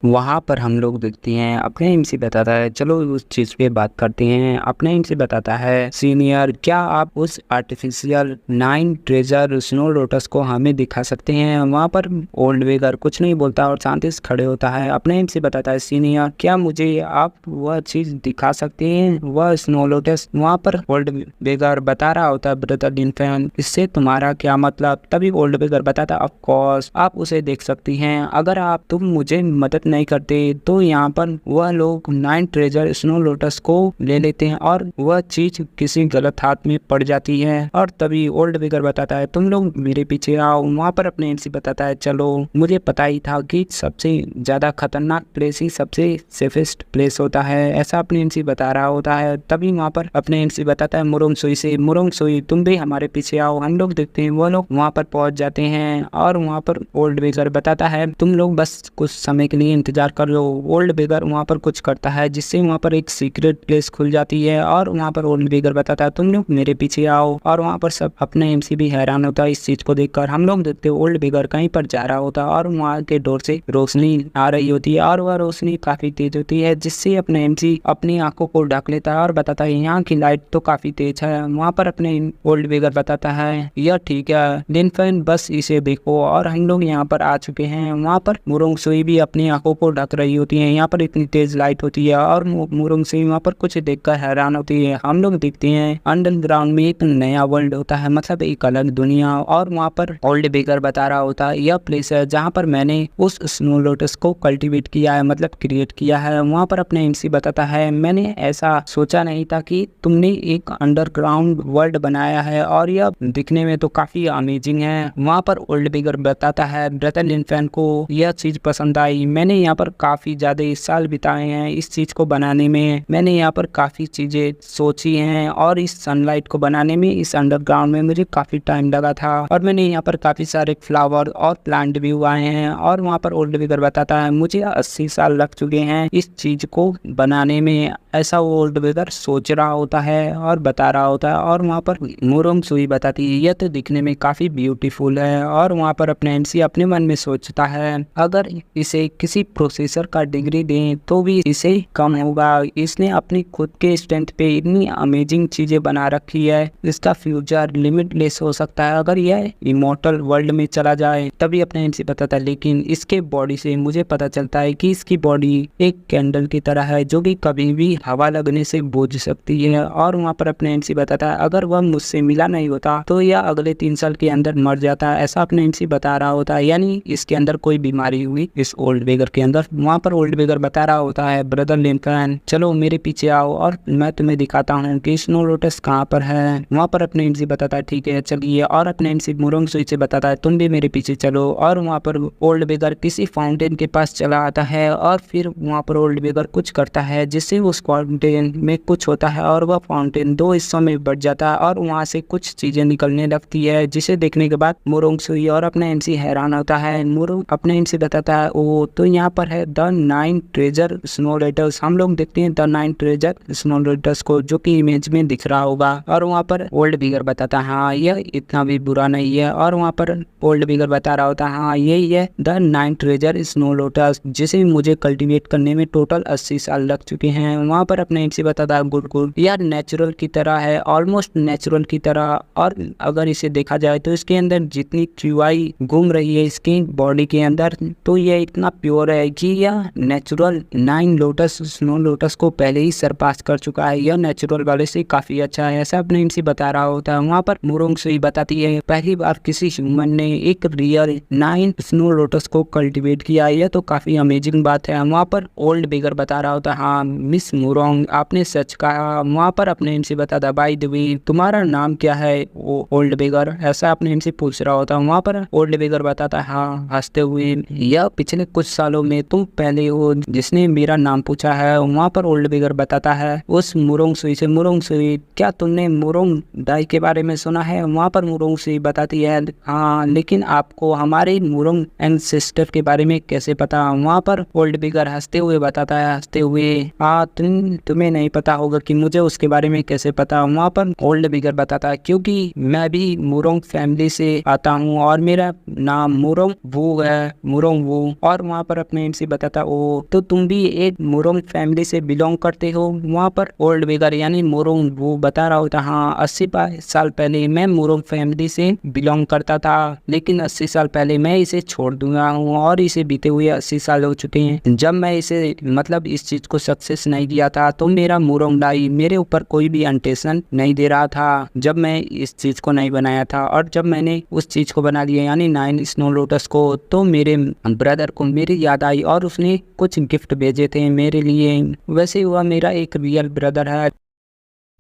वहाँ पर हम लोग देखते हैं अपने एमसी बताता है चलो उस चीज़ पे बात करते हैं। अपने एमसी बताता है सीनियर, क्या आप उस आर्टिफिशियल 9 ट्रेजर स्नो लोटस को हमें दिखा सकते हैं। वहाँ पर ओल्ड वेगर कुछ नहीं बोलता और शांति से खड़े होता है। अपने एमसी बताता है सीनियर, क्या मुझे आप वह चीज़ दिखा सकते हैं, वह स्नो लोटस। वहाँ पर ओल्ड वेगर बता रहा होता है ब्रदर लिनफेन, इससे तुम्हारा क्या मतलब। तभी ओल्ड वेगर बताता है ऑफ कोर्स आप उसे देख सकती हैं, अगर आप तुम मुझे मदद नहीं करते तो यहाँ पर वह लोग 9 ट्रेजर स्नो लोटस को ले लेते हैं और वह चीज किसी गलत हाथ में पड़ जाती है। और तभी ओल्ड वेगर बताता है तुम लोग मेरे पीछे आओ। वहाँ पर अपने एमसी बताता है चलो, मुझे पता ही था कि सबसे ज्यादा खतरनाक प्लेस ही सबसे सेफेस्ट प्लेस होता है, ऐसा अपने एमसी बता रहा होता है। तभी वहाँ पर अपने एमसी बताता है मुरोंग सुई से, मुरोंग सुई तुम भी हमारे पीछे आओ। हम लोग देखते हैं वो लोग वहाँ पर पहुंच जाते हैं और वहाँ पर ओल्ड वेगर बताता है तुम लोग बस कुछ समय के लिए इंतजार कर लो। ओल्ड वेगर वहाँ पर कुछ करता है जिससे वहाँ पर एक सीक्रेट प्लेस खुल जाती है और वहाँ पर ओल्ड वेगर बताता है तुम लोग मेरे पीछे आओ। और वहाँ पर सब अपने एमसी भी हैरान होता है इस चीज को देखकर। हम लोग देखते हैं ओल्ड वेगर कहीं पर जा रहा होता है और वहाँ के डोर से रोशनी आ रही होती है और वह रोशनी काफी तेज होती है, जिससे अपने एमसी अपनी आंखों को ढक लेता है और बताता है यहाँ की लाइट तो काफी तेज है। वहाँ पर अपने ओल्ड वेगर बताता है यह ठीक है लिनफेन, बस इसे देखो। और हम लोग यहाँ पर आ चुके हैं। वहाँ पर मुरोंग सुई भी अपनी आंखों को ढक रही होती है, यहाँ पर इतनी तेज लाइट होती है और मुरोंग सुई वहाँ पर कुछ देखकर हैरान होती है। हम लोग देखते हैं अंडरग्राउंड में एक नया वर्ल्ड होता है, मतलब एक अलग दुनिया। और वहाँ पर ओल्ड वेगर बता रहा होता है यह प्लेस है जहाँ पर मैंने उस स्नो लोटस को कल्टीवेट किया है, मतलब क्रिएट किया है। वहाँ पर अपने एमसी बताता है मैंने ऐसा सोचा नहीं था कि तुमने एक अंडरग्राउंड वर्ल्ड बनाया है और यह दिखने में तो काफी अमेजिंग है। वहाँ पर ओल्ड वेगर बताता है ब्रदर लिनफेन को यह चीज पसंद आई, मैंने यहाँ पर काफी ज्यादा साल बिताए हैं इस चीज को बनाने में, मैंने यहाँ पर काफी चीजें सोची हैं और इस सनलाइट को बनाने में, इस अंडरग्राउंड में मुझे काफी टाइम लगा था और मैंने यहाँ पर काफी सारे फ्लावर और प्लांट भी उगाए हैं। और वहाँ पर ओल्ड वेगर बताता है मुझे 80 साल लग चुके हैं इस चीज को बनाने में, ऐसा वो ओल्ड वेगर सोच रहा होता है और बता रहा होता है। और वहाँ पर मुरोंग सुई बताती है यह तो दिखने में काफी ब्यूटीफुल है। और वहाँ पर अपने एमसी अपने मन में सोचता है अगर इसे किसी प्रोसेसर का डिग्री दें तो भी इसे कम होगा, इसने अपनी खुद के स्ट्रेंथ पे इतनी अमेजिंग चीजें बना रखी है, इसका फ्यूचर लिमिटलेस हो सकता है अगर यह इमॉर्टल वर्ल्ड में चला जाए। तभी अपने एमसी बताता है लेकिन इसके बॉडी से मुझे पता चलता है कि इसकी बॉडी एक कैंडल की तरह है जो कि कभी भी हवा लगने से बुझ सकती है। और वहाँ पर अपने एमसी बताता है अगर वह मुझसे मिला नहीं होता तो यह अगले 3 साल के अंदर मर जाता है, ऐसा अपने एमसी बता रहा होता है, यानी इसके अंदर कोई बीमारी हुई इस ओल्ड वेगर के अंदर। वहाँ पर ओल्ड वेगर बता रहा होता है ब्रदर लिनकन चलो मेरे पीछे आओ और मैं तुम्हें दिखाता हूँ कि स्नो लोटस कहाँ पर है। वहाँ पर अपने एमसी बताता है ठीक है चलिए, और अपने एमसी मुरोंग सुई से बताता है तुम भी मेरे पीछे चलो। और वहाँ पर ओल्ड वेगर किसी फाउंटेन के पास चला आता है और फिर वहाँ पर ओल्ड वेगर कुछ करता है जिससे उस फाउंटेन में कुछ होता है और वह फाउंटेन 2 हिस्सों में बढ़ जाता है और वहाँ से कुछ चीजें निकलने लगती है, जिसे देखने के बाद मुरोंग सुई और अपने एमसी हैरान होता है। मुरोंग अपने एमसी बताता है ओ तो यहाँ यहाँ पर है द 9 ट्रेजर स्नो लेटर्स। हम लोग देखते हैं द 9 ट्रेजर स्नो लेटर्स को, जो कि इमेज में दिख रहा होगा। और वहाँ पर ओल्ड बिगर बताता है हाँ यह इतना भी बुरा नहीं है। और वहाँ पर ओल्ड बिगर बता रहा होता है हाँ यही है द 9 ट्रेजर स्नो लोटस, जिसे मुझे कल्टीवेट करने में टोटल 80 साल लग चुके हैं। वहाँ पर अपने से बताता है गुड गुड, यह नेचुरल की तरह है, ऑलमोस्ट नेचुरल की तरह। और अगर इसे देखा जाए तो इसके अंदर जितनी क्यूआई घूम रही है इसकी बॉडी के अंदर, तो यह इतना प्योर है कि यह नेचुरल 9 लोटस स्नो लोटस को पहले ही सरपास कर चुका है। यह नेचुरल वाले से काफी अच्छा है, ऐसा अपने से बता रहा होता है। वहाँ पर मुरोंग सुई बताती है पहली बार किसी ह्यूमन ने एक रियल 9 स्नो लोटस को कल्टीवेट किया, यह तो काफी अमेजिंग बात है। वहाँ पर ओल्ड बिगर बता रहा होता है हाँ मिस मुरोंग आपने सच कहा। वहाँ पर अपने इनसे बताता बाय द वे तुम्हारा नाम क्या है वो ओल्ड बिगर, ऐसा अपने इनसे पूछ रहा होता है। वहाँ पर ओल्ड बिगर बताता है हाँ हंसते हुए यह पिछले कुछ सालों में तुम पहले हो जिसने मेरा नाम पूछा है। वहाँ पर ओल्ड बिगर बताता है उस मुरोंग सुई से, मुरोंग सुई क्या तुमने मुरोंग दाई के बारे में सुना है? वहाँ पर मुरोंग सुई बताती है हाँ लेकिन आपको हमारे मुरोंग एंसेस्टर के बारे में कैसे पता? वहाँ पर ओल्ड बिगर हंसते हुए बताता है हंसते हुए हाँ तुम्हें नहीं पता होगा कि मुझे उसके बारे में कैसे पता। वहाँ पर ओल्ड बिगर बताता है क्योंकि मैं भी मुरोंग फैमिली से आता हूँ और मेरा नाम मुरोंग वू है, मुरोंग वू। और वहाँ पर अपने इनसे बताता ओ तो तुम भी एक मुरोंग फैमिली से बिलोंग करते हो? वहाँ पर ओल्ड बिगर यानी मुरोंग वू बता रहा होता हाँ 80 साल पहले मैं मुरोंग फैमिली से बिलोंग करता था, लेकिन 80 साल पहले मैं इसे छोड़ दूंगा हूँ और इसे बीते हुए 80 साल हो चुके हैं। जब मैं इसे मतलब इस चीज को सक्सेस नहीं दिया था तो मेरा मुरोंग दाई मेरे ऊपर कोई भी अटेंशन नहीं दे रहा था जब मैं इस चीज को नहीं बनाया था। और जब मैंने उस चीज को बना दिया यानी 9 स्नो लोटस को, तो मेरे ब्रदर को मेरी याद आई और उसने कुछ गिफ्ट भेजे थे मेरे लिए। वैसे हुआ मेरा एक रियल ब्रदर है।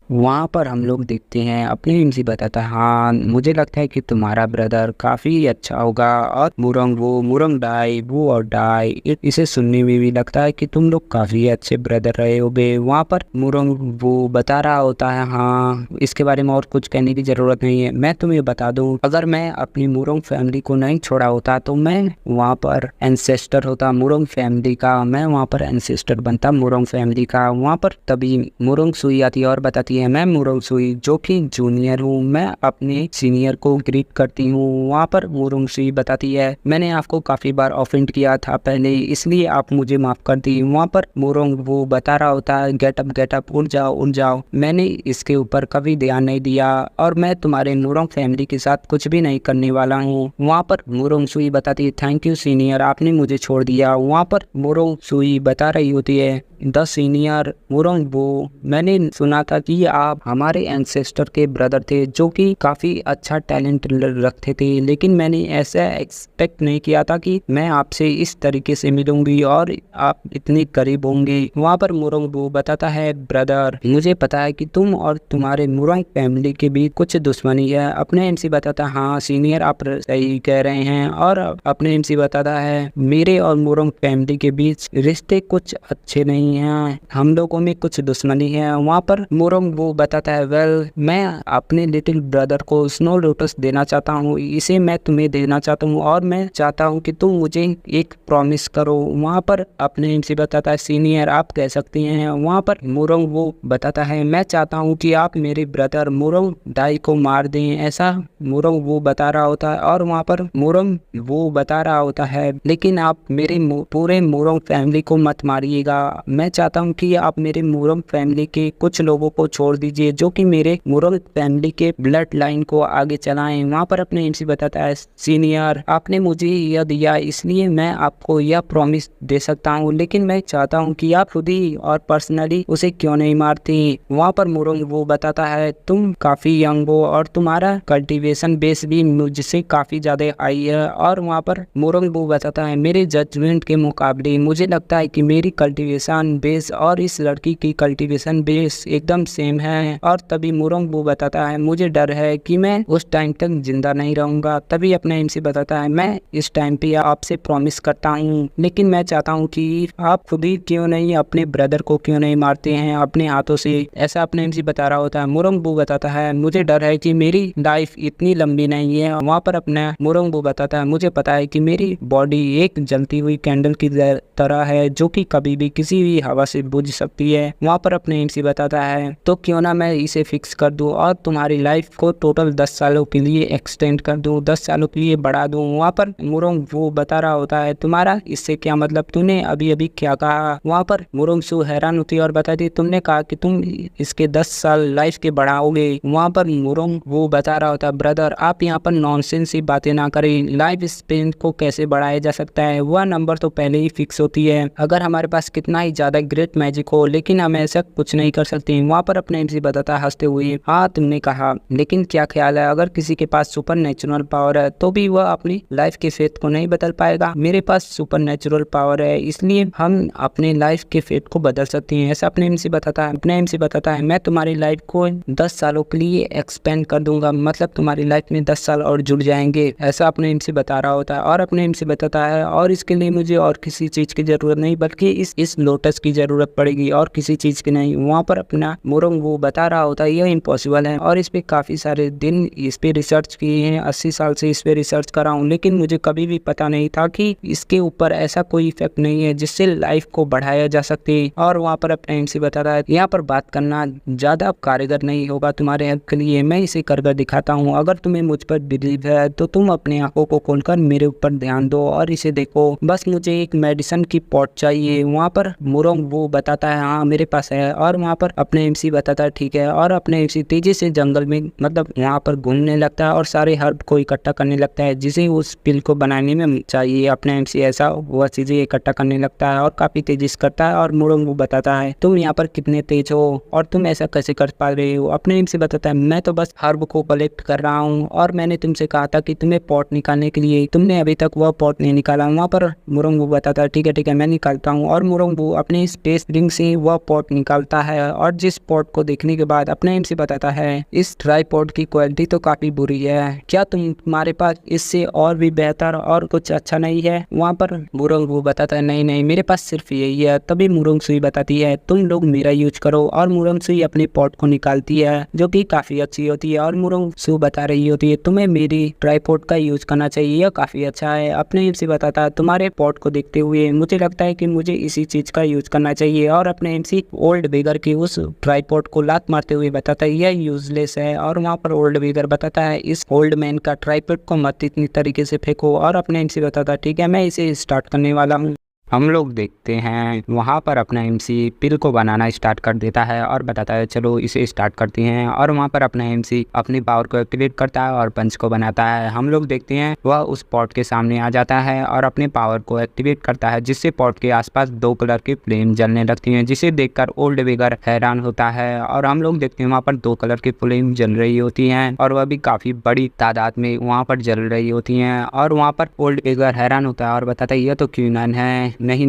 वहाँ पर हम लोग देखते हैं अपने इनसे बताता है हाँ मुझे लगता है कि तुम्हारा ब्रदर काफ़ी अच्छा होगा। और मुरोंग वो मुरोंग डाई वो और डाई इसे सुनने में भी लगता है कि तुम लोग काफ़ी अच्छे ब्रदर रहे होगे। वहाँ पर मुरोंग वो बता रहा होता है हाँ इसके बारे में और कुछ कहने की ज़रूरत नहीं है। मैं तुम्हें बता दूँ अगर मैं अपनी मुरोंग फैमिली को नहीं छोड़ा होता तो मैं वहाँ पर एंसेस्टर होता मुरोंग फैमिली का, मैं वहाँ पर एंसेस्टर बनता मुरोंग फैमिली का। वहाँ पर तभी मुरोंग सुई आती है और बताती है मैं मुरोंग सुई जो कि जूनियर हूँ, मैं अपने सीनियर को ग्रीट करती हूँ। वहाँ पर मुरोंग सुई बताती है मैंने आपको काफी बार ऑफेंड किया था पहले, इसलिए आप मुझे माफ कर दी। वहाँ पर मुरोंग वो बता रहा होता है गेट अप उड़ जाओ, मैंने इसके ऊपर कभी ध्यान नहीं दिया और मैं तुम्हारे मुरोंग फैमिली के साथ कुछ भी नहीं करने वाला हूँ। वहाँ पर मुरोंग सुई बताती है थैंक यू सीनियर आपने मुझे छोड़ दिया। वहाँ पर मुरोंग सुई बता रही होती है द सीनियर मुरोंग वो मैंने सुना था कि आप हमारे एंसेस्टर के ब्रदर थे जो कि काफी अच्छा टैलेंट रखते थे, लेकिन मैंने ऐसा एक्सपेक्ट नहीं किया था कि मैं आपसे इस तरीके से मिलूंगी और आप इतनी करीब होंगे। वहाँ पर मुरोंग वो बताता है ब्रदर मुझे पता है कि तुम और तुम्हारे मुरोंग फैमिली के बीच कुछ दुश्मनी है। अपने एमसी बताता हाँ सीनियर आप सही कह रहे हैं। और अपने एमसी बताता है मेरे और मुरोंग फैमिली के बीच रिश्ते कुछ अच्छे नहीं है, हम लोगों में कुछ दुश्मनी है। वहाँ पर मुरोंग वो बताता है वेल मैं अपने लिटिल ब्रदर को स्नो लोटस देना चाहता हूँ, इसे मैं तुम्हें देना चाहता हूँ और मैं चाहता हूँ कि तुम मुझे एक प्रॉमिस करो। वहाँ पर अपने इनसे बताता है सीनियर आप कह सकती हैं। वहाँ पर मुरोंग वो बताता है मैं चाहता हूँ कि आप मेरे ब्रदर मुरोंग दाई को मार दें, ऐसा मुरोंग वो बता रहा होता है। और वहाँ पर मुरोंग वो बता रहा होता है लेकिन आप मेरे पूरे मुरोंग फैमिली को मत मारिएगा, मैं चाहता हूँ कि आप मेरे मुरोंग फैमिली के कुछ लोगों को छोड़ दीजिए जो कि मेरे मुरोंग फैमिली के ब्लड लाइन को आगे चलाएं। वहाँ पर अपने इनसे बताता है सीनियर आपने मुझे यह दिया इसलिए मैं आपको यह प्रॉमिस दे सकता हूँ, लेकिन मैं चाहता हूँ कि आप खुद ही और पर्सनली उसे क्यों नहीं मारती। वहाँ पर मुरोंग वो बताता है तुम काफी यंग हो और तुम्हारा कल्टीवेशन बेस भी मुझसे काफी ज्यादा हाई है। और वहाँ पर मुरोंग वो बताता है मेरे जजमेंट के मुकाबले मुझे लगता है कि मेरी कल्टीवेशन बेस और इस लड़की की कल्टीवेशन बेस एकदम सेम सेम है। और तभी मुरोंग वो बताता है मुझे डर है कि मैं उस टाइम तक जिंदा नहीं रहूंगा। तभी अपना एमसी बताता है मैं इस टाइम पे आपसे प्रॉमिस करता हूँ, लेकिन मैं चाहता हूँ कि आप खुद ही क्यों नहीं अपने ब्रदर को क्यों नहीं मारते हैं अपने हाथों से। ऐसा अपने एमसी बता रहा होता है। मुरोंग बताता है मुझे डर है कि मेरी लाइफ इतनी लंबी नहीं है। वहाँ पर अपना मुरोंग बताता है मुझे पता है कि मेरी बॉडी एक जलती हुई कैंडल की तरह है जो कि कभी भी किसी भी हवा से बुझ सकती है। वहाँ पर अपने एमसी बताता है तो क्यों ना मैं इसे फिक्स कर दूं और तुम्हारी लाइफ को टोटल 10 सालों के लिए एक्सटेंड कर दूं, 10 सालों के लिए बढ़ा दूं। वहाँ पर मुरोंग वो बता रहा होता है तुम्हारा इससे क्या मतलब, तूने अभी अभी क्या कहा। वहाँ पर मुरोंग हैरान होती है और बताती तुमने कहा कि तुम इसके 10 साल लाइफ के बढ़ाओगे। वहाँ पर मुरोंग वो बता रहा होता है ब्रदर आप यहाँ पर नॉनसेंस ही बातें ना करें, लाइफ स्पेन को कैसे बढ़ाया जा सकता है वह नंबर तो पहले ही फिक्स होती है। अगर हमारे पास कितना ही ज्यादा ग्रेट मैजिक हो लेकिन हम ऐसा कुछ नहीं कर सकते। वहाँ पर अपने एमसी बताता है हंसते हुए हाँ तुमने कहा, लेकिन क्या ख्याल है अगर किसी के पास सुपर नेचुरल पावर है तो भी वह अपनी लाइफ के फेट को नहीं बदल पाएगा। मेरे पास सुपर नेचुरल पावर है इसलिए हम अपने लाइफ के फेट को बदल सकते हैं। ऐसा अपने एमसी बताता है। अपने एमसी बताता है मैं तुम्हारी लाइफ को 10 सालों के लिए एक्सपेंड कर दूंगा, मतलब तुम्हारी लाइफ में 10 साल और जुड़ जाएंगे। ऐसा अपने एमसी बता रहा होता है। और अपने एमसी बताता है और इसके लिए मुझे और किसी चीज की जरूरत नहीं बल्कि इस लोटस की जरूरत पड़ेगी और किसी चीज की नहीं। वहाँ पर अपना मुरोंग वो बता रहा होता है यह इम्पॉसिबल है और इस पे काफी सारे दिन इस पे रिसर्च किए हैं, 80 साल से इस पे रिसर्च कर रहा हूँ, लेकिन मुझे कभी भी पता नहीं था कि इसके ऊपर ऐसा कोई इफेक्ट नहीं है जिससे लाइफ को बढ़ाया जा सकते। और वहाँ पर अपना एमसी बताता है यहाँ पर बात करना ज्यादा कारगर नहीं होगा तुम्हारे हेल्प के लिए, मैं इसे कर दिखाता हूँ। अगर तुम्हें मुझ पर बिलीव है तो तुम अपने आंखों को खोलकर मेरे ऊपर ध्यान दो और इसे देखो, बस मुझे एक मेडिसिन की पॉट चाहिए। वहाँ पर मुरोंग वो बताता है हाँ मेरे पास है। और वहाँ पर अपने एमसी बताता है ठीक है। और अपने एमसी तेजी से जंगल में मतलब वहाँ पर घूमने लगता है और सारे हर्ब को इकट्ठा करने लगता है जिसे उस पिल को बनाने में चाहिए। अपने एमसी ऐसा वह चीजें इकट्ठा करने लगता है और काफी तेजी से करता है। और मुरोंग वो बताता है तुम यहाँ पर कितने तेज हो और तुम ऐसा कैसे कर पा रहे हो। अपने एमसी बताता है मैं तो बस हर्ब को कलेक्ट कर रहा हूँ और मैंने तुमसे कहा था कि तुम्हें पॉट निकालने के लिए, तुमने अभी तक वह पॉट नहीं निकाला। वहाँ पर मुरोंग वो बताता है ठीक है मैं निकालता हूँ। और मुरोंग वो अपने स्पेस रिंग से वह पॉट निकालता है और जिस पॉट को देखने के बाद अपने एमसी बताता है इस ट्राईपॉड की क्वालिटी तो काफी बुरी है, क्या तुम्हारे पास इससे और भी बेहतर और कुछ अच्छा नहीं है। वहाँ पर मुरोंग वो बताता है नहीं मेरे पास सिर्फ यही है। तभी मुरोंग सुई बताती है तुम लोग मेरा यूज करो। और मुरोंग सुई अपने पॉट को निकालती है जो कि काफी अच्छी होती है। और मुरोंग सु बता रही होती है तुम्हें मेरी ट्राईपॉड का यूज करना चाहिए, यह काफी अच्छा है। अपने एमसी बताता है तुम्हारे पॉट को देखते हुए मुझे लगता है कि मुझे इसी चीज का यूज करना चाहिए। और अपने एमसी ओल्ड बेगर की उस ट्राईपॉड को लात मारते हुए बताता है यह यूजलेस है। और वहाँ पर ओल्ड बेगर बताता है इस ओल्ड मैन का ट्राईपॉड को मत इतनी तरीके से फेंको। और अपने एमसी बताता है ठीक है मैं इसे स्टार्ट करने वाला हूँ। हम लोग देखते हैं वहाँ पर अपना एमसी पिल को बनाना स्टार्ट कर देता है और बताता है चलो इसे स्टार्ट करते हैं। और वहाँ पर अपना एमसी अपनी पावर को एक्टिवेट करता है और पंच को बनाता है। हम लोग देखते हैं वह उस पॉट के सामने आ जाता है और अपने पावर को एक्टिवेट करता है जिससे पॉट के आसपास 2 कलर की फ्लेम जलने लगती हैं जिसे देखकर ओल्ड बेगर हैरान होता है। और हम लोग देखते हैं वहाँ पर 2 कलर की फ्लेम जल रही होती हैं और वह भी काफी बड़ी तादाद में वहाँ पर जल रही होती हैं। और वहाँ पर ओल्ड बेगर हैरान होता है और बताता है यह तो क्यूनन है। नहीं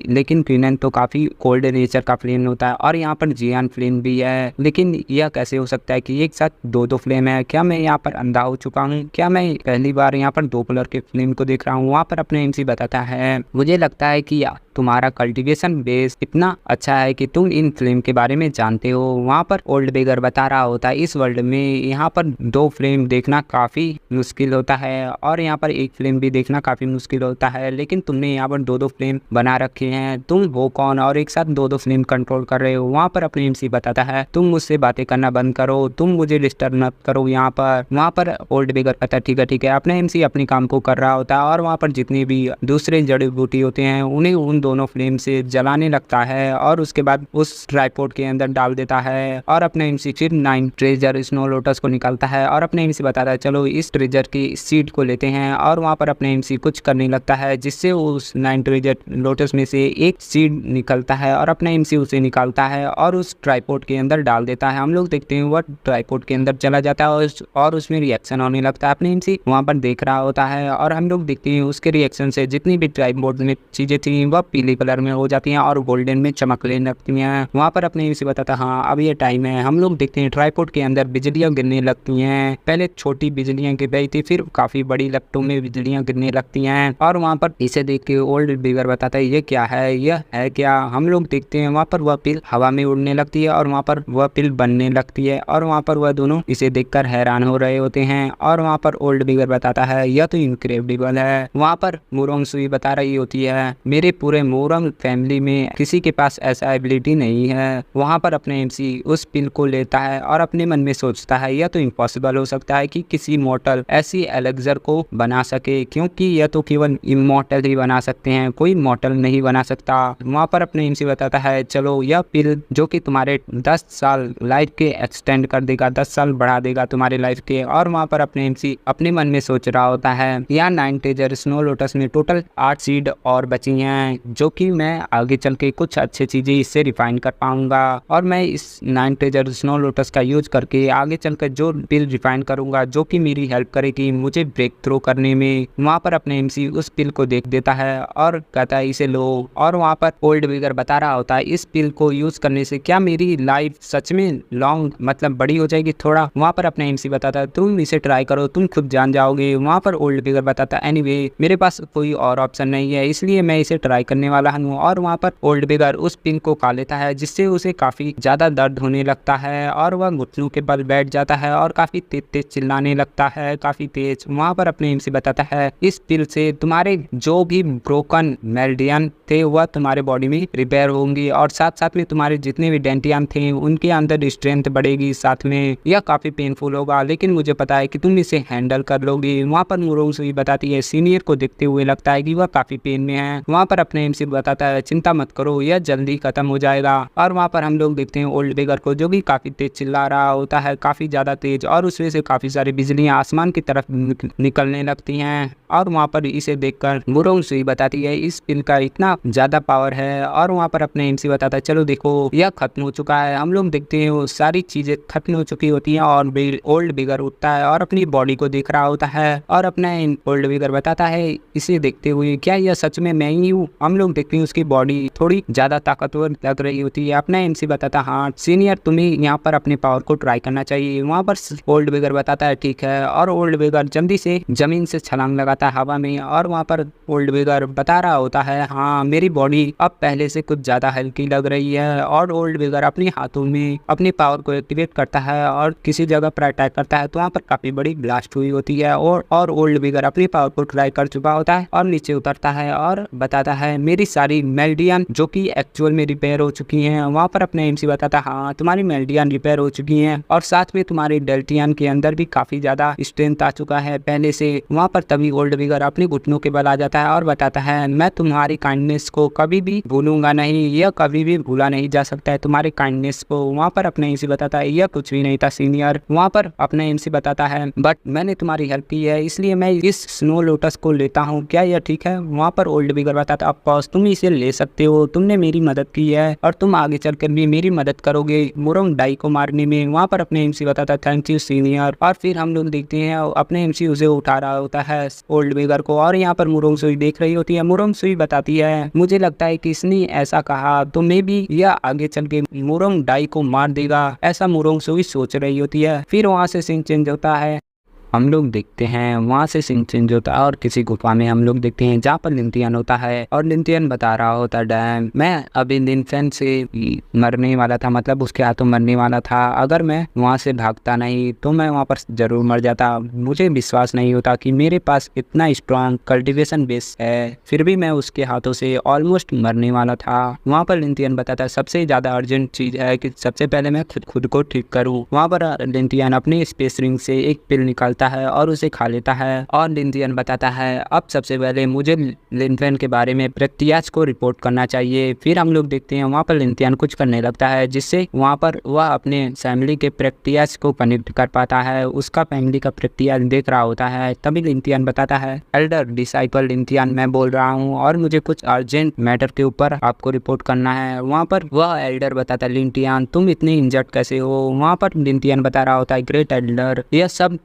लेकिन क्वीनन तो काफी कोल्ड नेचर का फ्लेम होता है और यहाँ पर जियान फ्लेम भी है, लेकिन यह कैसे हो सकता है कि एक साथ 2 फ्लेम है। क्या मैं यहाँ पर अंधा हो चुका हूँ, क्या मैं पहली बार यहाँ पर 2 कलर के फ्लेम को देख रहा हूँ। वहाँ पर अपने एमसी बताता है मुझे लगता है कि तुम्हारा कल्टीवेशन बेस इतना अच्छा है कि तुम इन फ्लेम के बारे में जानते हो। वहाँ पर ओल्ड बेगर बता रहा होता है इस वर्ल्ड में यहाँ पर 2 फ्लेम देखना काफी मुश्किल होता है और यहाँ पर 1 फ्लेम भी देखना काफी मुश्किल होता है, लेकिन तुमने यहाँ पर 2 फ्लेम बना रखे हैं। तुम वो कौन और एक साथ 2 फ्लेम कंट्रोल कर रहे हो। वहाँ पर अपने एमसी बताता है तुम मुझसे बातें करना बंद करो, तुम मुझे डिस्टर्ब मत करो यहाँ पर। वहाँ पर ओल्ड बेगर कहता है ठीक है। अपने एमसी अपने काम को कर रहा होता है और वहाँ पर जितनी भी दूसरे जड़ी बूटी होते हैं उन्हें उन दोनों फ्लेम से जलाने लगता है और उसके बाद उस ट्राईपॉड के अंदर डाल देता है। और अपने एमसी फिर 9 ट्रेजर स्नो लोटस को निकालता है और अपने एमसी बताता है चलो इस ट्रेजर की सीड को लेते हैं। और वहाँ पर अपने एमसी कुछ करने लगता है जिससे उस 9 ट्रेजर लोटस में से एक सीड निकलता है और अपना एमसी उसे निकालता है और उस ट्राईपॉड के अंदर डाल देता है। हम लोग देखते हैं वह ट्राईपॉड के अंदर चला जाता है और उसमें रिएक्शन होने लगता है। अपने एमसी वहाँ पर देख रहा होता है और हम लोग देखते हैं उसके रिएक्शन से जितनी भी ट्राईपॉड में चीजें थी वह पीले कलर में हो जाती हैं और गोल्डन में चमकने लगती हैं। वहाँ पर अपने एमसी बताता हाँ अब ये टाइम है। हम लोग देखते हैं ट्राइपॉड के अंदर बिजलियां गिरने लगती हैं। पहले छोटी बिजलियां गिर रही थी, फिर काफी बड़ी लपटों में बिजलियां गिरने लगती हैं। और वहाँ पर इसे देख के ओल्ड बिगर बताता है ये क्या है, यह है क्या। हम लोग देखते हैं वहाँ पर वह पिल हवा में उड़ने लगती है और वहाँ पर वह पिल बनने लगती है और वहाँ पर वह दोनों इसे देखकर हैरान हो रहे होते हैं। और वहाँ पर ओल्ड बिगर बताता है यह तो इनक्रेडिबल है। वहाँ पर मुरोंग सुई बता रही होती है मेरे पूरे मोरंग फैमिली में किसी के पास ऐसा एबिलिटी नहीं है। वहाँ पर अपने एमसी उस पिल को लेता है और अपने मन में सोचता है यह तो इम्पॉसिबल हो सकता है कि किसी मॉर्टल ऐसी एलेक्सर को बना सके, क्योंकि यह तो केवल इमॉर्टल ही बना सकते हैं, कोई मॉर्टल नहीं बना सकता। वहाँ पर अपने एमसी बताता है चलो यह पिल जो कि तुम्हारे 10 साल लाइफ के एक्सटेंड कर देगा, 10 साल बढ़ा देगा तुम्हारे लाइफ के। और वहाँ पर अपने एमसी अपने मन में सोच रहा होता है यहाँ 9 टेजर स्नो लोटस में टोटल 8 सीड और बची हैं, जो कि मैं आगे चल के कुछ अच्छी चीजें इससे रिफाइन कर पाऊंगा और मैं इस 9 टेजर स्नो लोटस का यूज करके आगे चलकर जो पिल रिफाइन करूंगा जो कि मेरी हेल्प करेगी मुझे ब्रेक थ्रू करने में। वहाँ पर अपने एमसी उस पिल को देख देता है और कहता है इसे लो। और वहाँ पर ओल्ड बिगर बता रहा होता है इस पिल को यूज करने से क्या मेरी लाइफ सच में लॉन्ग मतलब बड़ी हो जाएगी थोड़ा। वहाँ पर अपने एमसी बताता है तुम इसे ट्राई करो, तुम खुद जान जाओगे। वहाँ पर ओल्ड बिगर बताता है एनीवे मेरे पास कोई और ऑप्शन नहीं है, इसलिए मैं इसे ट्राई करने वाला हूँ। और वहाँ पर ओल्ड बिगर उस पिल को खा लेता है जिससे उसे काफी ज्यादा दर्द होने लगता है और वह घुटनों के बल बैठ जाता है और काफी तेज तेज चिल्लाने लगता है, काफी तेज। वहाँ पर अपने एमसी बताता है इस पिल से तुम्हारे जो भी ब्रोकन मेरिडियन थे वह तुम्हारे बॉडी में रिपेयर होंगी और साथ साथ में तुम्हारे जितने भी डेंटियम थे उनके अंदर स्ट्रेंथ बढ़ेगी। साथ में यह काफी पेनफुल होगा लेकिन मुझे पता है कि तुम इसे हैंडल कर लोगी। वहाँ पर मुरोंग सुई बताती है सीनियर को देखते हुए लगता है कि वह काफी पेन में है। वहाँ पर अपने एमसी बताता है चिंता मत करो यह जल्दी खत्म हो जाएगा। और वहाँ पर हम लोग देखते हैं ओल्ड बिगर को जो भी काफी तेज चिल्ला रहा होता है, काफी ज्यादा तेज, और उसमें से काफी सारी बिजलियां आसमान की तरफ निकलने लगती हैं। और वहाँ पर इसे देखकर मुरोंग सुई बताती है इस पिल का इतना ज्यादा पावर है। और वहाँ पर अपने एमसी बताता है चलो देखो यह खत्म हो चुका है। हम लोग देखते हैं वो सारी चीजें खत्म हो चुकी होती हैं और ओल्ड बिगर उठता है और अपनी बॉडी को देख रहा होता है और अपना ओल्ड बिगर बताता है इसे देखते हुए क्या यह सच में मैं ही हूँ। हम लोग देखते हैं उसकी बॉडी थोड़ी ज्यादा ताकतवर लग रही होती है। अपना एमसी बताता हाँ सीनियर तुम्हें यहाँ पर अपने पावर को ट्राई करना चाहिए। वहाँ पर ओल्ड बिगर बताता है ठीक है। और ओल्ड बिगर जल्दी से जमीन से छलांग लगाता है हवा में। और वहाँ पर ओल्ड बिगर बता रहा होता है हाँ मेरी बॉडी अब पहले से कुछ ज्यादा हल्की लग रही है। और ओल्ड बिगर अपने हाथों में अपनी पावर को एक्टिवेट करता है और किसी जगह पर अटैक करता है तो वहाँ पर काफी बड़ी ब्लास्ट हुई होती है। और ओल्ड बिगर अपनी पावर को ट्राई कर चुका होता है और नीचे उतरता है और बताता है मेरी सारी मेरिडियन जो कि एक्चुअल में रिपेयर हो चुकी हैं। वहाँ पर अपने एमसी बताता है हाँ तुम्हारी मेरिडियन रिपेयर हो चुकी हैं और साथ में तुम्हारी डेल्टियन के अंदर भी काफी ज्यादा स्ट्रेंथ आ चुका है पहले से। वहाँ पर तभी ओल्ड बिगर अपने घुटनों के बल आ जाता है और बताता है मैं तुम्हारी काइंडनेस को कभी भी भूलूंगा नहीं, यह कभी भी भूला नहीं जा सकता है तुम्हारे काइंडनेस को। वहाँ पर अपने एमसी बताता है यह कुछ भी नहीं था सीनियर। वहाँ पर अपने एमसी बताता है बट मैंने तुम्हारी हेल्प की है इसलिए मैं इस स्नो लोटस को लेता हूँ, क्या यह ठीक है। वहाँ पर ओल्ड बिगर बताता है ऑफकोर्स तुम इसे ले सकते हो, तुमने मेरी मदद की है और तुम आगे चलकर भी मेरी मदद करोगे मुरोंग डाई को मारने में। वहाँ पर अपने एमसी बताता है थैंक यू सीनियर। और फिर हम लोग देखते हैं अपने एमसी उसे उठा रहा होता है ओल्ड बिगर को और यहाँ पर मुरोंग सुई देख रही होती है। मुरोंग सुई बताती है मुझे लगता है कि इसने ऐसा कहा तो मे भी यह आगे चल के मुरोंग डाई को मार देगा, ऐसा मुरोंग सुई सोच रही होती है। फिर वहाँ से सीन चेंज होता है। हम लोग देखते हैं वहाँ से सीन चेंज होता है और किसी गुफा में हम लोग देखते हैं जहाँ पर लिंथियन होता है और लिंथियन बता रहा होता है डैम मैं अभी लिंथियन से मरने वाला था, मतलब उसके हाथों मरने वाला था। अगर मैं वहाँ से भागता नहीं तो मैं वहाँ पर जरूर मर जाता। मुझे विश्वास नहीं होता कि मेरे पास इतना स्ट्रॉन्ग कल्टिवेशन बेस है, फिर भी मैं उसके हाथों से ऑलमोस्ट मरने वाला था। वहाँ पर लिंथियन बताता है सबसे ज्यादा अर्जेंट चीज है कि सबसे पहले मैं खुद को ठीक करूँ। वहाँ पर लिंथियन अपने स्पेस रिंग से एक पिल निकालता है और उसे खा लेता है। और लिंथियन बताता है अब सबसे पहले मुझे लिंथियन के बारे में प्रक्रियाज को रिपोर्ट करना चाहिए। फिर हम लोग देखते हैं वहाँ पर लिंथियन कुछ करने लगता है जिससे वहाँ पर वह अपने फैमिली के प्रक्रियाज को कनेक्ट कर पाता है। उसका फैमिली का प्रक्रिया देख रहा होता है। तभी लिंथियन बताता है एल्डर डिसाइपल लिंथियन मैं बोल रहा हूँ और मुझे कुछ अर्जेंट मैटर के ऊपर आपको रिपोर्ट करना है। वहाँ पर वह एल्डर बताता है लिंथियन तुम इतने इंजर्ड कैसे हो। वहाँ पर लिंथियन बता रहा होता है ग्रेट एल्डर यह सब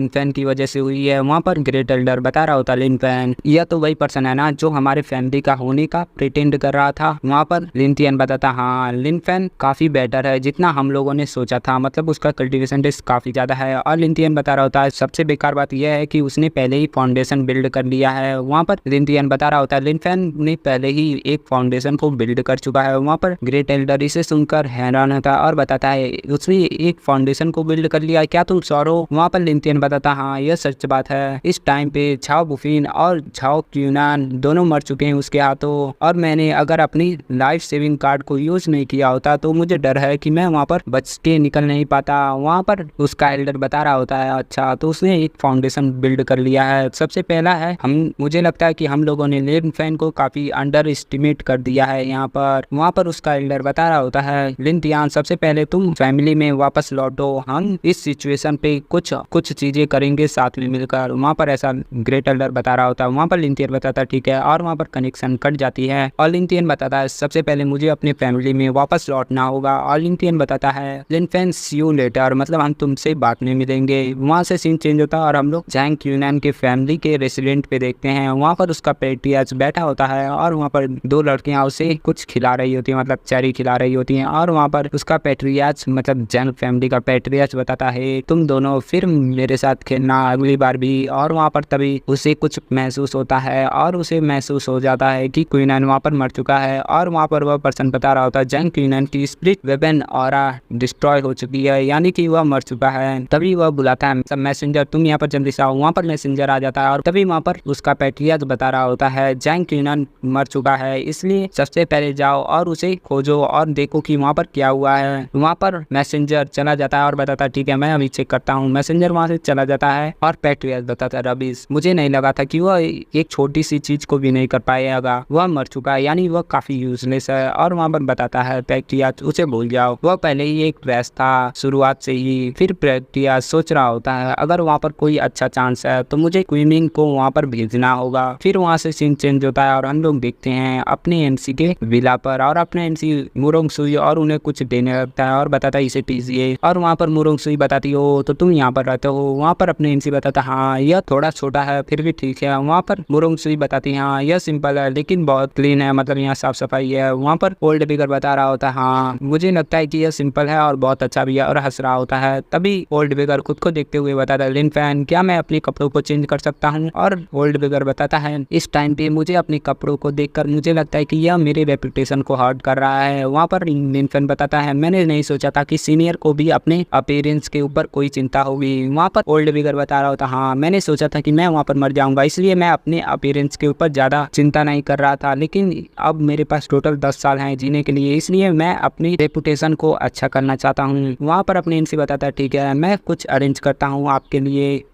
लिनफेन की वजह से हुई है। वहाँ पर ग्रेट एल्डर बता रहा होता है लिनफेन यह तो वही पर्सन है ना जो हमारे फैमिली का होने का प्रिटेंड कर रहा था। वहाँ पर लिनथियन बताता हाँ लिनफेन काफी बेटर है जितना हम लोगों ने सोचा था, मतलब उसका कल्टीवेशन टेस्ट काफी ज्यादा है। और लिनथियन बता रहा होता है सबसे बेकार बात यह है कि उसने पहले ही फाउंडेशन बिल्ड कर लिया है। वहाँ पर लिनथियन बता रहा होता है लिनफेन ने पहले ही एक फाउंडेशन को बिल्ड कर चुका है। वहाँ पर ग्रेट एल्डर इसे सुनकर हैरान होता और बताता है उसने एक फाउंडेशन को बिल्ड कर लिया, क्या तुम श्योर हो? वहाँ पर लिनथियन बताता हाँ यह सच बात है। इस टाइम पे झाओ बुफिन और झाओ क्यूनान दोनों मर चुके हैं उसके हाथों, और मैंने अगर अपनी लाइफ सेविंग कार्ड को यूज नहीं किया होता तो मुझे डर है कि मैं वहाँ पर बच के निकल नहीं पाता। वहाँ पर उसका एल्डर बता रहा होता है अच्छा तो उसने एक फाउंडेशन बिल्ड कर लिया है। सबसे पहला है मुझे लगता है कि हम लोगों ने लिनफेन को काफी अंडर एस्टिमेट कर दिया है यहाँ पर। वहाँ पर उसका एल्डर बता रहा होता है लिनथियन सबसे पहले तुम फैमिली में वापस लौटो, हम इस सिचुएशन पे कुछ चीजें करेंगे साथ में मिलकर। वहाँ पर ऐसा ग्रेट एल्डर बता रहा होता है। वहाँ पर लिनथियन बताता है ठीक है, और वहाँ पर कनेक्शन कट जाती है और लिनथियन बताता है सबसे पहले मुझे अपने फैमिली में वापस लौटना होगा। और लिनथियन बताता है लिनफेन सी यू लेटर, मतलब हम तुमसे बाद में मिलेंगे। वहाँ से सीन चेंज होता है और हम लोग जैंग क्यूनान के फैमिली के रेसिडेंट पे देखते हैं। वहाँ पर उसका पेट्रियार्च बैठा होता है और वहाँ पर दो लड़कियां उसे कुछ खिला रही होती है, मतलब चेरी खिला रही होती हैं। और वहाँ पर उसका पेट्रियार्च मतलब जैंग फैमिली का पेट्रियार्च बताता है तुम दोनों फिर मेरे साथ खेलना अगली बार भी। और वहाँ पर तभी उसे कुछ महसूस होता है और उसे महसूस हो जाता है कि क्वीनन वहाँ पर मर चुका है। और वहाँ पर वह पर्सन बता रहा होता है जैंग क्वीनन की स्पिरिट वेपन ऑरा डिस्ट्रॉय हो चुकी है, यानी कि वह मर चुका है। तभी वह बुलाता है सब मैसेंजर तुम यहाँ पर जल्दी से आओ। वहाँ पर मैसेंजर आ जाता है और तभी वहाँ पर उसका पेट्रियार्च बता रहा होता है जैंग क्वीनन मर चुका है, इसलिए सबसे पहले जाओ और उसे खोजो और देखो कि वहाँ पर क्या हुआ है। वहाँ पर मैसेंजर चला जाता है और बताता है ठीक है मैं अभी चेक करता हूँ। मैसेंजर वहाँ से चला जाता है और पेट्रियार्च बताता है रबिश मुझे नहीं लगा था कि वह एक छोटी सी चीज को भी नहीं कर पाएगा, वह मर चुका है यानी वह काफी यूजलेस है। और वहाँ पर बताता है पेट्रियार्च उसे भूल जाओ, वह पहले ही एक ट्रैश था शुरुआत से ही। फिर पेट्रियार्च सोच रहा होता है अगर वहाँ पर कोई अच्छा चांस है तो मुझे क्वीनिंग को वहाँ पर भेजना होगा। फिर वहाँ से सीन चेंज होता है और हम लोग देखते हैं अपने एमसी के विला पर, और अपने एमसी मुरोंग सुई और उन्हें कुछ देने लगता है और बताता है इसे पीजिए। और वहाँ पर मुरोंग सुई बताती हो तो तुम यहाँ पर रहते हो। वहाँ पर अपने एमसी बताता हाँ यह थोड़ा छोटा है फिर भी ठीक है। वहाँ पर मुरोंग सुई बताती है हाँ यह सिंपल है लेकिन बहुत क्लीन है, मतलब यहाँ साफ सफाई है। वहाँ पर ओल्ड बिगर बता रहा होता है हाँ मुझे लगता है कि यह सिंपल है और बहुत अच्छा भी है, और हंस रहा होता है। तभी ओल्ड बिगर खुद को देखते हुए बताता है लिनफेन क्या मैं अपने कपड़ों को चेंज कर सकता हूँ? और ओल्ड बिगर बताता है इस टाइम पे मुझे अपने कपड़ों को देखकर मुझे लगता है कि यह मेरे रेपुटेशन को हर्ट कर रहा है। वहाँ पर लिनफेन बताता है मैंने नहीं सोचा था कि सीनियर को भी अपने अपीयरेंस के ऊपर कोई चिंता होगी। वहाँ पर ओल्ड बिगर बता रहा होता हाँ मैंने सोचा था कि मैं वहाँ पर मर जाऊंगा, इसलिए मैं अपने अपीयरेंस के ऊपर ज्यादा चिंता नहीं कर रहा था, लेकिन अब मेरे पास टोटल 10 साल हैं जीने के लिए, इसलिए मैं अपनी रेपुटेशन को अच्छा करना चाहता हूँ। वहाँ पर अपने इनसे बताता है ठीक है मैं कुछ अरेंज करता हूँ आपके लिए।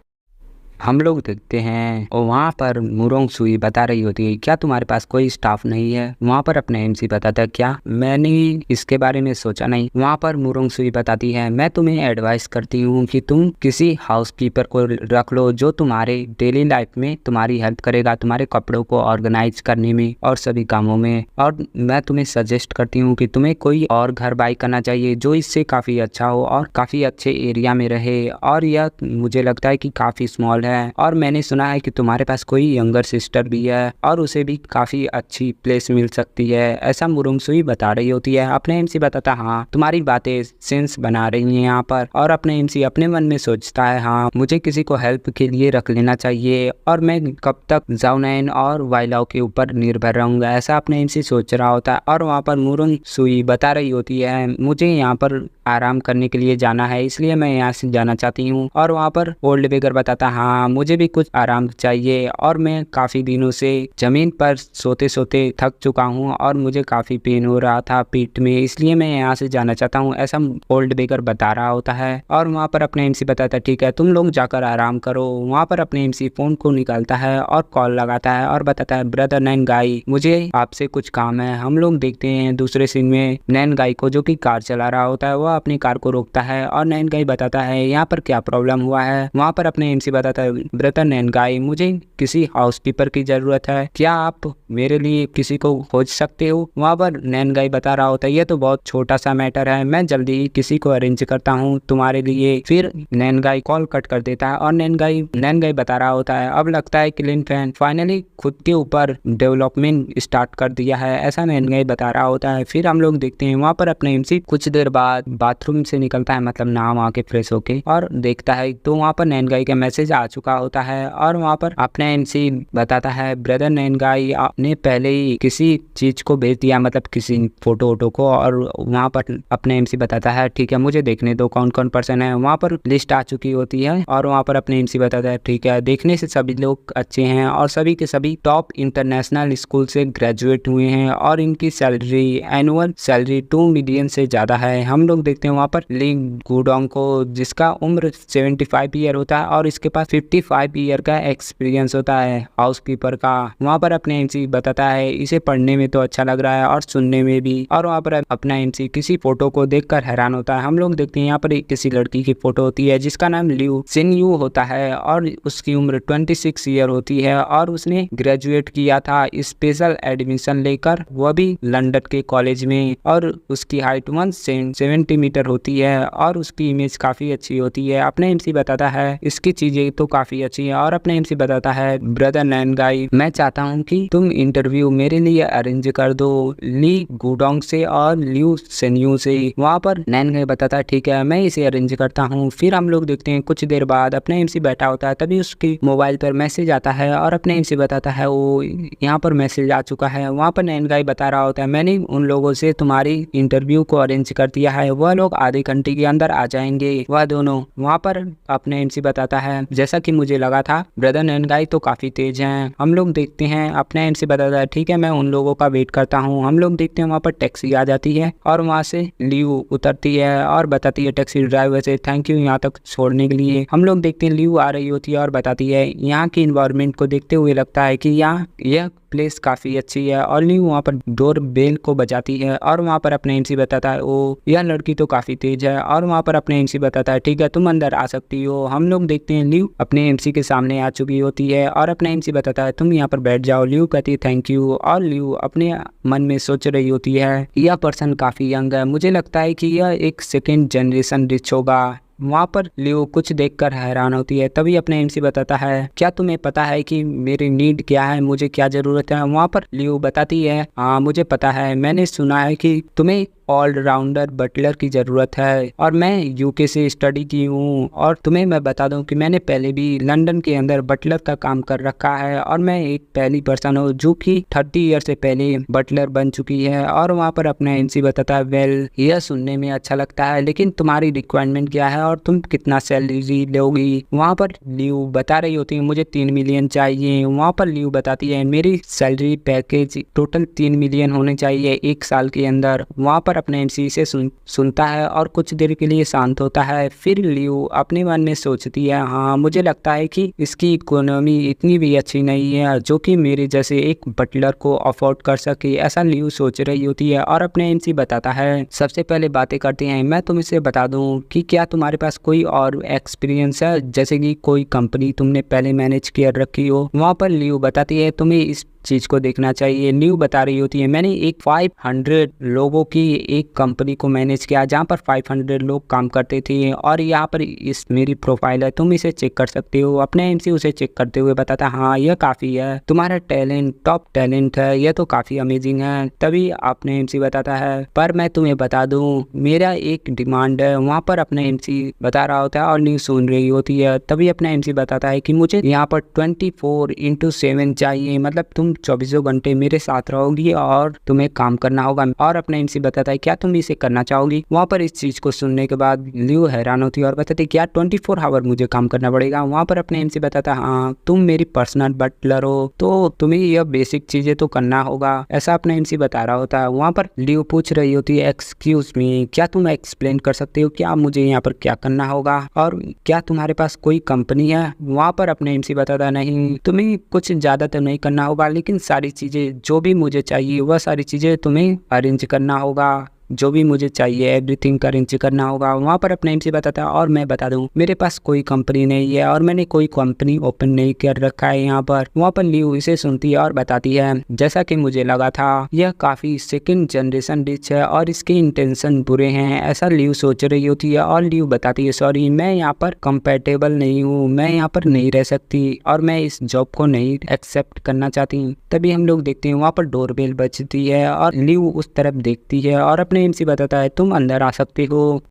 हम लोग देखते हैं और वहाँ पर मुरोंग सुई बता रही होती है क्या तुम्हारे पास कोई स्टाफ नहीं है? वहाँ पर अपने एमसी बताता है क्या मैंने इसके बारे में सोचा नहीं। वहाँ पर मुरोंग सुई बताती है मैं तुम्हें एडवाइस करती हूँ कि तुम किसी हाउसकीपर को रख लो जो तुम्हारे डेली लाइफ में तुम्हारी हेल्प करेगा, तुम्हारे कपड़ों को ऑर्गेनाइज करने में और सभी कामों में। और मैं तुम्हें सजेस्ट करती हूँ कि तुम्हें कोई और घर बाई करना चाहिए जो इससे काफी अच्छा हो और काफी अच्छे एरिया में रहे, और यह मुझे लगता है कि काफी स्मॉल है। और मैंने सुना है कि तुम्हारे पास कोई यंगर सिस्टर भी है और उसे भी काफी अच्छी प्लेस मिल सकती है, ऐसा मुरोंग सुई बता रही होती है। अपने एमसी बताता हाँ तुम्हारी बातें सेंस बना रही हैं यहाँ पर। और अपने एमसी अपने मन में सोचता है हाँ मुझे किसी को हेल्प के लिए रख लेना चाहिए और मैं कब तक जाओनैन और वाइलाओ के ऊपर निर्भर रहूंगा, ऐसा अपने एमसी सोच रहा होता है। और वहाँ पर मुरोंग सुई बता रही होती है मुझे यहाँ पर आराम करने के लिए जाना है, इसलिए मैं यहाँ से जाना चाहती हूँ। और वहाँ पर ओल्ड बेगर बताता हाँ मुझे भी कुछ आराम चाहिए और मैं काफी दिनों से जमीन पर सोते सोते थक चुका हूँ और मुझे काफी पेन हो रहा था पीठ में, इसलिए मैं यहाँ से जाना चाहता हूँ, ऐसा ओल्ड बेगर बता रहा होता है। और वहाँ पर अपने एमसी बताता है ठीक है तुम लोग जाकर आराम करो। वहाँ पर अपने एमसी फोन को निकालता है और कॉल लगाता है और बताता है ब्रदर नैन गाई मुझे आपसे कुछ काम है। हम लोग देखते हैं दूसरे सीन में नैन गाई को जो कि कार चला रहा होता है, वह अपनी कार को रोकता है और नैन गाई बताता है यहाँ पर क्या प्रॉब्लम हुआ है। वहाँ पर अपने एमसी बताता है ब्रदर नैनगाई, मुझे किसी हाउसकीपर की जरूरत है, क्या आप मेरे लिए किसी को खोज सकते हो। वहाँ पर नैनगाई बता रहा होता है ये तो बहुत छोटा सा मैटर है, मैं जल्दी ही किसी को अरेंज करता हूँ तुम्हारे लिए। फिर नैनगाई कॉल कट कर देता है और नैनगाई बता रहा होता है अब लगता है कि लिन फैन फाइनली खुद के ऊपर डेवलपमेंट स्टार्ट कर दिया है, ऐसा नैनगाई बता रहा होता है। फिर हम लोग देखते हैं वहाँ पर अपने एमसी कुछ देर बाद बाथरूम से निकलता है, मतलब नहा वहाँ के फ्रेश होके, और देखता है तो वहाँ पर नैनगाई का मैसेज आ चुका होता है। और वहाँ पर अपना एमसी बताता है ब्रदर नैनगाई आपने पहले ही किसी चीज को भेज दिया, मतलब किसी फोटो वोटो को। और वहाँ पर अपने एमसी बताता है ठीक है मुझे देखने दो कौन कौन पर्सन है। वहाँ पर लिस्ट आ चुकी होती है और वहाँ पर अपने एमसी बताता है ठीक है देखने से सभी लोग अच्छे हैं और सभी के सभी टॉप इंटरनेशनल स्कूल से ग्रेजुएट हुए हैं और इनकी सैलरी एनुअल सैलरी 2 मिलियन से ज्यादा है। हम लोग देखते हैं वहाँ पर ली गुडोंग को जिसका उम्र 75 ईयर होता है और इसके पास 55 ईयर का एक्सपीरियंस होता है हाउसकीपर का। वहाँ पर अपने एमसी बताता है इसे पढ़ने में तो अच्छा लग रहा है और सुनने में भी। और वहाँ पर अपना एमसी किसी फोटो को देखकर हैरान होता है। हम लोग देखते हैं यहाँ पर किसी लड़की की फोटो होती है जिसका नाम लियू सिन यू होता है और उसकी उम्र 26 ईयर होती है और उसने ग्रेजुएट किया था स्पेशल एडमिशन लेकर, वह भी लंदन के कॉलेज में। और उसकी हाइट 170 मीटर होती है और उसकी इमेज काफी अच्छी होती है। अपने एमसी बताता है इसकी चीजें तो काफी अच्छी है और अपने एमसी बताता है ब्रदर नैनगाई मैं चाहता हूँ कि तुम इंटरव्यू मेरे लिए अरेंज कर दो ली गुडोंग से और लियू सेन्यू से। वहाँ पर नैनगाई बताता है ठीक है मैं इसे अरेंज करता हूँ। फिर हम लोग देखते हैं कुछ देर बाद अपने एमसी बैठा होता है तभी उसकी मोबाइल पर मैसेज आता है और अपने एमसी बताता है वो यहाँ पर मैसेज आ चुका है। वहाँ पर नैनगाई बता रहा होता है मैंने उन लोगों से तुम्हारी इंटरव्यू को अरेंज कर दिया है, वह लोग आधे घंटे के अंदर आ जाएंगे वह दोनों। वहाँ पर अपने एमसी बताता है जैसा कि मुझे लगा था ब्रदर नैनगाई तो काफी तेज हैं। हम लोग देखते हैं अपने एमसी बताता है ठीक है मैं उन लोगों का वेट करता हूँ। हम लोग देखते हैं वहाँ पर टैक्सी आ जाती है और वहाँ से लियू उतरती है और बताती है टैक्सी ड्राइवर से थैंक यू यहाँ तक छोड़ने के लिए। हम लोग देखते हैं लियू आ रही होती है और बताती है यहाँ की इन्वायरमेंट को देखते हुए लगता है कि यहाँ यह प्लेस काफी अच्छी है। और लियू वहाँ पर डोर बेल को बजाती है और वहाँ पर अपने एमसी बताता है ओ यह लड़की तो काफी तेज है। और वहाँ पर अपने एमसी बताता है ठीक है तुम अंदर आ सकती हो। हम लोग देखते हैं लियू अपने एमसी के सामने आ चुकी होती है और अपने एमसी बताता है तुम यहाँ पर बैठ जाओ। लियू कहती है थैंक यू और लियू अपने मन में सोच रही होती है यह पर्सन काफी यंग है, मुझे लगता है कि यह एक सेकेंड जनरेशन रिच होगा। वहाँ पर लियो कुछ देखकर हैरान होती है तभी अपने एमसी बताता है क्या तुम्हें पता है कि मेरी नीड क्या है, मुझे क्या जरूरत है। वहाँ पर लियो बताती है हाँ मुझे पता है, मैंने सुना है कि तुम्हें ऑलराउंडर बटलर की ज़रूरत है और मैं यूके से स्टडी की हूँ। और तुम्हें मैं बता दूँ कि मैंने पहले भी लंदन के अंदर बटलर का काम कर रखा है और मैं एक पहली पर्सन हूँ जो कि 30 ईयर से पहले बटलर बन चुकी है। और वहाँ पर अपना एमसी बताता है वेल यह सुनने में अच्छा लगता है लेकिन तुम्हारी रिक्वायरमेंट क्या है और तुम कितना सैलरी लोगी। वहाँ पर लियू बता रही होती है मुझे 3 मिलियन चाहिए। वहाँ पर लियू बताती है मेरी सैलरी पैकेज टोटल 3 मिलियन होने चाहिए 1 साल के अंदर। वहाँ पर अपने एमसी से सुनता है और कुछ देर के लिए शांत होता है। फिर लियू अपने मन में सोचती है हाँ मुझे लगता है कि इसकी इकोनॉमी इतनी भी अच्छी नहीं है जो कि मेरे जैसे एक बटलर को अफोर्ड कर सके, ऐसा लियू सोच रही होती है। और अपने एमसी बताता है सबसे पहले बातें करते हैं मैं तुम इसे बता दूं कि क्या तुम्हारे पास कोई और एक्सपीरियंस है जैसे कि कोई कंपनी तुमने पहले मैनेज कर रखी हो। वहाँ पर लियू बताती है तुम्हें इस चीज को देखना चाहिए। लियू बता रही होती है मैंने एक 500 लोगों की एक कंपनी को मैनेज किया जहाँ पर 500 लोग काम करते थे और यहाँ पर इस मेरी प्रोफाइल है तुम इसे चेक कर सकते हो। अपने एमसी उसे चेक करते हुए बताता हाँ यह काफी है, तुम्हारा टैलेंट टॉप टैलेंट है, यह तो काफी अमेजिंग है। तभी अपने एमसी बताता है पर मैं तुम्हें बता दूं मेरा एक डिमांड है। वहाँ पर अपने एमसी बता रहा होता है और न्यूज सुन रही होती है। तभी अपना एमसी बताता है कि मुझे यहाँ पर 24/7 चाहिए, मतलब तुम 24 घंटे मेरे साथ रहोगी और तुम्हें काम करना होगा। और अपने एमसी बताता है क्या तुम इसे करना चाहोगी। वहाँ पर इस चीज को सुनने के बाद लियो हैरान होती है और बताती है क्या 24 आवर मुझे काम करना पड़ेगा। वहाँ पर अपने एमसी बताता है हाँ तुम मेरी पर्सनल बटलर हो तो तुम्हें यह बेसिक चीजें तो करना होगा, ऐसा अपना एमसी बता रहा होता है। वहाँ पर लियो पूछ रही होती है एक्सक्यूज मी क्या तुम एक्सप्लेन कर सकते हो क्या मुझे यहाँ पर क्या करना होगा और क्या तुम्हारे पास कोई कंपनी है। वहाँ पर अपने एमसी बताता है नहीं तुम्हें कुछ ज्यादा तो नहीं करना होगा लेकिन सारी चीजें जो भी मुझे चाहिए वह सारी चीजें तुम्हें अरेंज करना होगा। जो भी मुझे चाहिए एवरीथिंग का अरेंज करना होगा। वहाँ पर अपना एमसी बताता है और मैं बता दूं मेरे पास कोई कंपनी नहीं है और मैंने कोई कंपनी ओपन नहीं कर रखा है यहाँ पर। वहाँ पर ल्यू इसे सुनती है और बताती है जैसा कि मुझे लगा था यह काफी सेकंड जनरेशन डिश है और इसके इंटेंशन बुरे हैं, ऐसा ल्यू सोच रही होती है। और ल्यू बताती है सॉरी मैं यहाँ पर कंपेटेबल नहीं हूँ, मैं यहाँ पर नहीं रह सकती और मैं इस जॉब को नहीं एक्सेप्ट करना चाहती। तभी हम लोग देखते हैं वहाँ पर डोरबेल बजती है और ल्यू उस तरफ देखती है और अपने एमसी बताता है तुम अंदर आ सकते हो।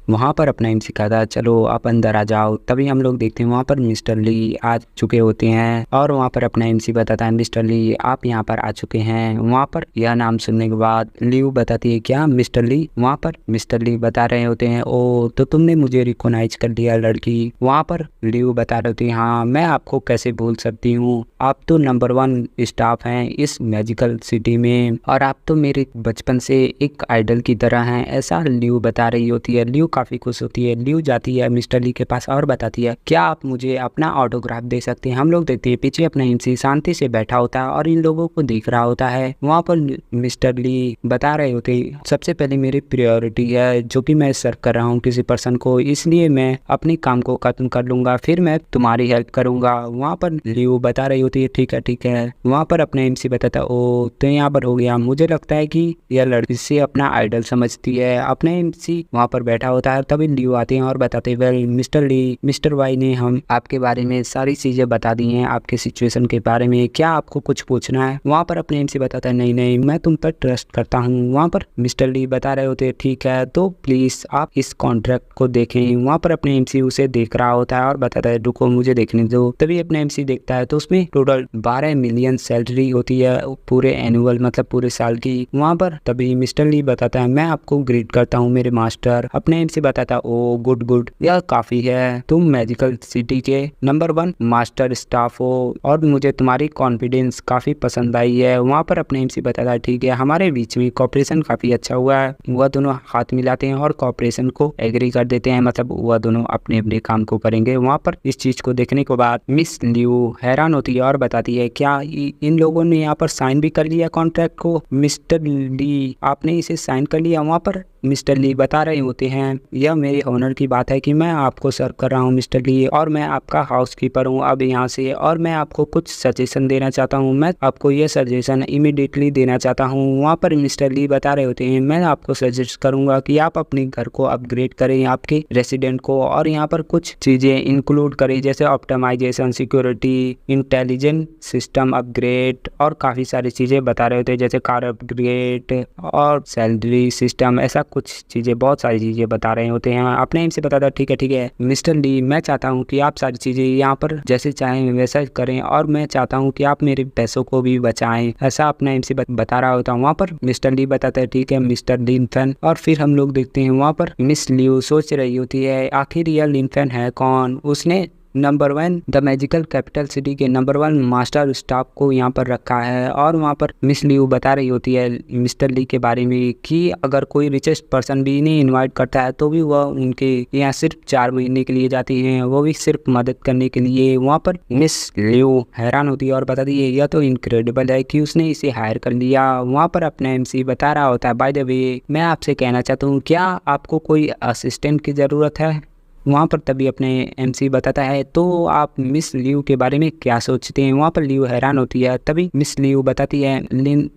वहाँ पर अपना एमसी कहता है चलो आप अंदर आ जाओ। तभी हम लोग देखते हैं वहाँ पर मिस्टर ली आ चुके होते हैं और वहाँ पर अपना एमसी बताता है मिस्टर ली आप यहाँ पर आ चुके हैं। वहाँ पर यह नाम सुनने के बाद ल्यू बताती है क्या मिस्टर ली। वहाँ पर मिस्टर ली बता रहे होते हैं ओ तो तुमने मुझे रिकॉग्नाइज कर लिया लड़की। वहाँ पर ल्यू बता रहे होती है हाँ मैं आपको कैसे भूल सकती हूँ, आप तो नंबर 1 स्टाफ हैं इस मैजिकल सिटी में और आप तो मेरे बचपन से एक आइडल की तरह हैं, ऐसा ल्यू बता रही होती है। ल्यू काफी खुश होती है। ल्यू जाती है मिस्टर ली के पास और बताती है क्या आप मुझे अपना ऑटोग्राफ दे सकते हैं। हम लोग देखते हैं पीछे अपना एमसी शांति से बैठा होता है और इन लोगों को देख रहा होता है। वहाँ पर मिस्टर ली बता रहे होते सबसे पहले मेरी प्रायोरिटी है जो कि मैं सर्व कर रहा हूँ किसी पर्सन को, इसलिए मैं अपने काम को खत्म कर लूंगा फिर मैं तुम्हारी हेल्प करूंगा। वहाँ पर ल्यू बता रही होती है ठीक है। वहाँ पर अपने एमसी बताता ओ तो यहाँ पर हो गया, मुझे लगता है कि यह लड़की से अपना आइडल समझती है। अपने एमसी वहाँ पर बैठा होता है। तभी ल्यू आते हैं और बताते वेल मिस्टर ली मिस्टर वाई ने हम आपके बारे में सारी चीजें बता दी हैं, आपके सिचुएशन के बारे में, क्या आपको कुछ पूछना है। वहाँ पर अपने एमसी बताता है नहीं मैं तुम पर ट्रस्ट करता हूँ। वहाँ पर मिस्टर ली बता रहे होते ठीक है तो प्लीज आप इस कॉन्ट्रैक्ट को देखें। वहाँ पर अपने एमसी उसे देख रहा होता है और बताता है रुको मुझे देखने दो। तभी अपने एमसी देखता है तो उसमें टोटल 12 मिलियन सैलरी होती है पूरे एनुअल मतलब पूरे साल की। वहाँ पर तभी मिस्टर ली बताता है मैं आपको ग्रीट करता हूँ मेरे मास्टर। अपने एमसी बताता ओ गुड यह काफी है, तुम मैजिकल सिटी के नंबर 1 मास्टर स्टाफ हो और मुझे तुम्हारी कॉन्फिडेंस काफी पसंद आई है। वहाँ पर अपने एमसी बताता है ठीक है हमारे बीच में कोऑपरेशन काफी अच्छा हुआ है। वह दोनों हाथ मिलाते हैं और कोऑपरेशन को एग्री कर देते हैं, मतलब वह दोनों अपने अपने काम को करेंगे। वहाँ पर इस चीज को देखने के बाद मिस ल्यू हैरान होती है और बताती है क्या इन लोगों ने यहाँ पर साइन भी कर लिया कॉन्ट्रैक्ट को। मिस्टर ली आपने इसे साइन कर लिया। वहाँ पर मिस्टर ली बता रहे होते हैं यह मेरे ऑनर की बात है कि मैं आपको सर्व कर रहा हूँ मिस्टर ली और मैं आपका हाउसकीपर हूँ अब यहाँ से, और मैं आपको कुछ सजेशन देना चाहता हूँ। मैं आपको यह सजेशन इमीडिएटली देना चाहता हूँ। वहाँ पर मिस्टर ली बता रहे होते हैं मैं आपको सजेस्ट करूंगा कि आप अपने घर को अपग्रेड करें आपके रेसिडेंट को और यहाँ पर कुछ चीजें इंक्लूड करें जैसे optimization, security, intelligent system upgrade और काफी सारी चीजें बता रहे होते हैं जैसे कार अपग्रेड और सैलरी सिस्टम, ऐसा कुछ चीजें बहुत सारी चीजें बता रहे होते हैं। अपने एम से बताता ठीक है मिस्टर ली मैं चाहता हूँ कि आप सारी चीजें यहाँ पर जैसे चाहें वैसा करें और मैं चाहता हूँ कि आप मेरे पैसों को भी बचाएं, ऐसा अपना एम से बता रहा होता हूँ। वहाँ पर मिस्टर ली बताता है ठीक है मिस्टर लिनफेन। और फिर हम लोग देखते हैं वहाँ पर मिस ल्यू सोच रही होती है आखिर यह लिनफेन है कौन। उसने number 1 the magical capital city के नंबर 1 मास्टर स्टाफ को यहाँ पर रखा है। और वहाँ पर मिस ल्यू बता रही होती है मिस्टर ली के बारे में कि अगर कोई रिचेस्ट पर्सन भी इन्हें इनवाइट करता है तो भी वह उनके यहाँ सिर्फ 4 महीने के लिए जाती हैं, वो भी सिर्फ मदद करने के लिए। वहाँ पर मिस ल्यू हैरान होती है और बताती है यह तो इनक्रेडिबल है कि उसने इसे हायर कर लिया। वहाँ पर अपना एमसी बता रहा होता है बाय द वे मैं आपसे कहना चाहता हूँ क्या आपको कोई असिस्टेंट की ज़रूरत है। वहाँ पर तभी अपने एमसी बताता है तो आप मिस ल्यू के बारे में क्या सोचते हैं। वहाँ पर ल्यू हैरान होती है। तभी मिस ल्यू बताती है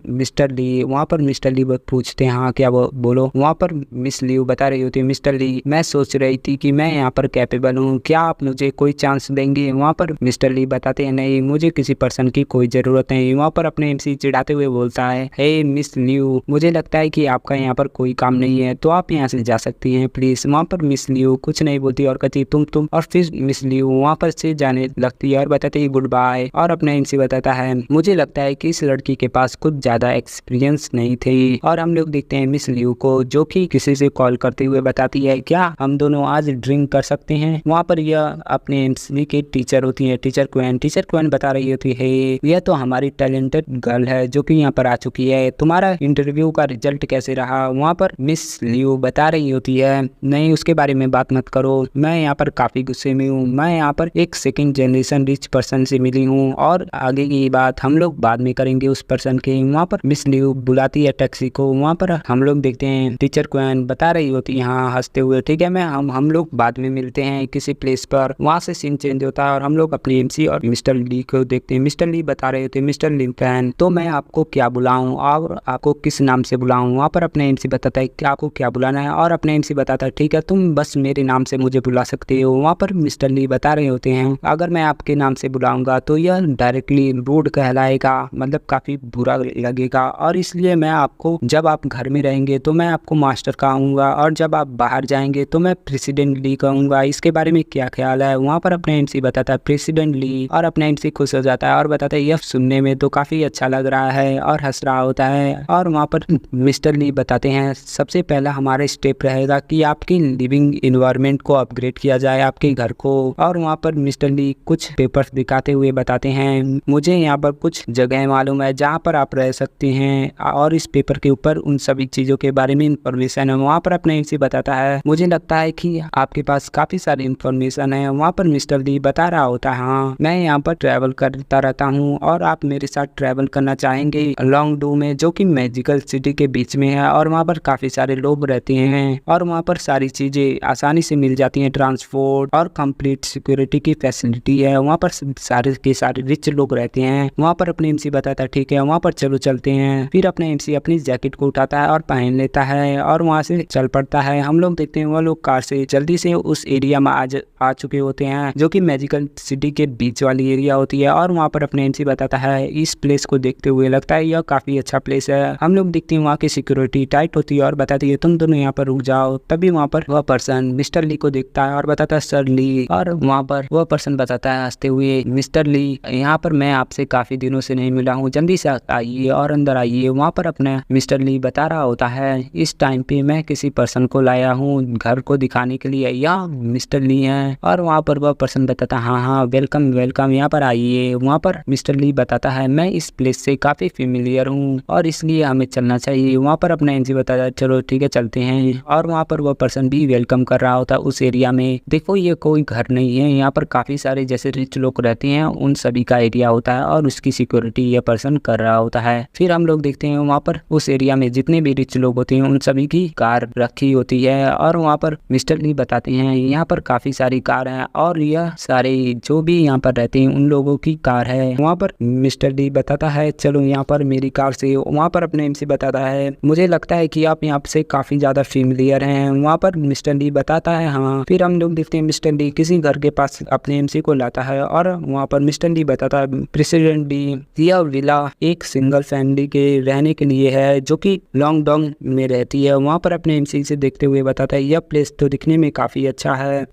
मिस्टर ली। वहाँ पर मिस्टर ली पूछते हैं हाँ क्या वो बोलो। वहाँ पर मिस ल्यू बता रही होती है मिस्टर ली मैं सोच रही थी कि मैं यहाँ पर कैपेबल हूँ, क्या आप मुझे कोई चांस देंगे। वहाँ पर मिस्टर ली बताते हैं नहीं मुझे किसी पर्सन की कोई ज़रूरत नहीं। वहाँ पर अपने एमसी चिढ़ाते हुए बोलता है हे मिस ल्यू मुझे लगता है कि आपका यहाँ पर कोई काम नहीं है तो आप यहाँ से जा सकती हैं प्लीज़। वहाँ पर मिस ल्यू कुछ नहीं बोलती और कहती तुम और फिर मिस ल्यू वहाँ पर से जाने लगती है और बताती है गुड बाय। और अपने इनसे बताता है मुझे लगता है कि इस लड़की के पास कुछ ज्यादा एक्सपीरियंस नहीं थी। और हम लोग देखते हैं मिस ल्यू को जो कि किसी से कॉल करते हुए बताती है क्या हम दोनों आज ड्रिंक कर सकते हैं। वहाँ पर यह अपने एमसी की टीचर होती है टीचर क्वेन बता रही होती है यह तो हमारी टैलेंटेड गर्ल है जो कि यहाँ पर आ चुकी है, तुम्हारा इंटरव्यू का रिजल्ट कैसे रहा। वहाँ पर मिस ल्यू बता रही होती है नहीं उसके बारे में बात मत करो, मैं यहाँ पर काफ़ी गुस्से में हूँ। मैं यहाँ पर एक सेकंड जनरेशन रिच पर्सन से मिली हूँ और आगे की बात हम लोग बाद में करेंगे उस पर्सन के। वहाँ पर मिस लियू बुलाती है टैक्सी को। वहाँ पर हम लोग देखते हैं टीचर क्वेन बता रही होती है हाँ हंसते हुए, ठीक है मैं हम लोग बाद में मिलते हैं किसी प्लेस पर। वहाँ से सीन चेंज होता है और हम लोग अपनी एमसी और मिस्टर ली को देखते हैं। मिस्टर ली बता रहे होते मिस्टर लिंकन तो मैं आपको क्या बुलाऊं और आपको किस नाम से बुलाऊं। वहाँ पर अपने एमसी बताता है कि आपको क्या बुलाना है और अपने एमसी बताता है ठीक है तुम बस मेरे नाम से मुझे बुला सकते हो। वहाँ पर मिस्टर ली बता रहे होते हैं अगर मैं आपके नाम से बुलाऊंगा तो यह डायरेक्टली रूड कहलाएगा, मतलब काफी बुरा लगेगा और इसलिए मैं आपको जब आप घर में रहेंगे तो मैं आपको मास्टर कहूँगा और जब आप बाहर जाएंगे तो मैं प्रेसिडेंट ली कहूँगा। इसके बारे में क्या ख्याल है। वहाँ पर अपने एमसी बताता है प्रेसिडेंट ली और अपने एमसी खुश हो जाता है और बताता है यह सुनने में तो काफी अच्छा लग रहा है और हंस रहा होता है। और वहाँ पर मिस्टर ली बताते हैं सबसे पहला हमारा स्टेप रहेगा कि आपकी लिविंग इन्वायरमेंट को अपग्रेड किया जाए आपके घर को। और वहाँ पर मिस्टर ली कुछ पेपर्स दिखाते हुए बताते हैं मुझे यहाँ पर कुछ जगह मालूम है जहाँ पर आप रह सकते हैं और इस पेपर के ऊपर उन सभी चीजों के बारे में इंफॉर्मेशन है। वहाँ पर अपने एमसी बताता है मुझे लगता है कि आपके पास काफी सारी इंफॉर्मेशन है। वहाँ पर मिस्टर ली बता रहा होता है हाँ मैं यहाँ पर ट्रैवल करता रहता हूँ और आप मेरे साथ ट्रैवल करना चाहेंगे लॉन्ग डू में जो कि मैजिकल सिटी के बीच में है और वहाँ पर काफी सारे लोग रहते हैं और वहाँ पर सारी चीजें आसानी से मिल जाती हैं, ट्रांसपोर्ट और कंप्लीट सिक्योरिटी की फैसिलिटी है। वहाँ पर सारे के सारे रिच लोग रहते हैं। वहाँ पर अपने एमसी बताता है ठीक है वहाँ पर चलो चलते हैं। फिर अपने एमसी अपनी जैकेट को उठाता है और पहन लेता है और वहाँ से चल पड़ता है। हम लोग देखते हैं वो लोग कार से जल्दी से उस एरिया में आ चुके होते हैं जो कि मैजिकल सिटी के बीच वाली एरिया होती है। और वहाँ पर अपने एमसी बताता है इस प्लेस को देखते हुए लगता है यह काफी अच्छा प्लेस है। हम लोग देखते हैं वहाँ की सिक्योरिटी टाइट होती है और बताती है तुम दोनों यहाँ पर रुक जाओ। तभी वहाँ पर वह पर्सन मिस्टर ली को देखता है और बताता है सर ली। और वहाँ पर वह पर्सन बताता है हंसते हुए मिस्टर ली यहाँ पर मैं आपसे काफी दिनों से नहीं मिला हूँ, जल्दी से आइए और अंदर आइए। वहाँ पर अपना मिस्टर ली बता रहा होता है इस टाइम पे मैं किसी पर्सन को लाया हूँ घर को दिखाने के लिए, यह मिस्टर ली है। और वहाँ पर वह पर्सन बताता है हाँ वेलकम वेलकम यहाँ पर आइए। वहाँ पर मिस्टर ली बताता है मैं इस प्लेस से काफी फेमिलियर हूँ और इसलिए हमें चलना चाहिए। वहाँ पर अपना एमसी बताता है चलो ठीक है चलते हैं। और वहाँ पर वह पर्सन भी वेलकम कर रहा होता है उस एरिया में। देखो ये कोई घर नहीं है, यहाँ पर काफी सारे जैसे रिच लोग रहते हैं उन सभी का एरिया होता है और उसकी सिक्योरिटी ये पर्सन कर रहा होता है। फिर हम लोग देखते हैं वहाँ पर उस एरिया में जितने भी रिच लोग होते हैं उन सभी की कार रखी होती है। और वहाँ पर मिस्टर ली बताते हैं यहाँ पर काफी सारी कार है और यह सारे जो भी यहाँ पर रहते हैं उन लोगों की कार है। वहाँ पर मिस्टर ली बताता है चलो यहाँ पर मेरी कार से। वहाँ पर अपने एमसी बताता है मुझे लगता है कि आप यहाँ से काफी ज्यादा फेमिलियर हैं। वहाँ पर मिस्टर ली बताता है हाँ। फिर हम लोग देखते हैं मिस्टर ली किसी घर के पास अपने एमसी को लाता है और वहाँ पर मिस्टर ली बताता है प्रेसिडेंट ली यह विला एक सिंगल फैमिली के रहने के लिए है जो कि लॉन्ग डॉन्ग में रहती है। वहाँ पर अपने एमसी से देखते हुए बताता है यह प्लेस तो दिखने में काफी अच्छा है।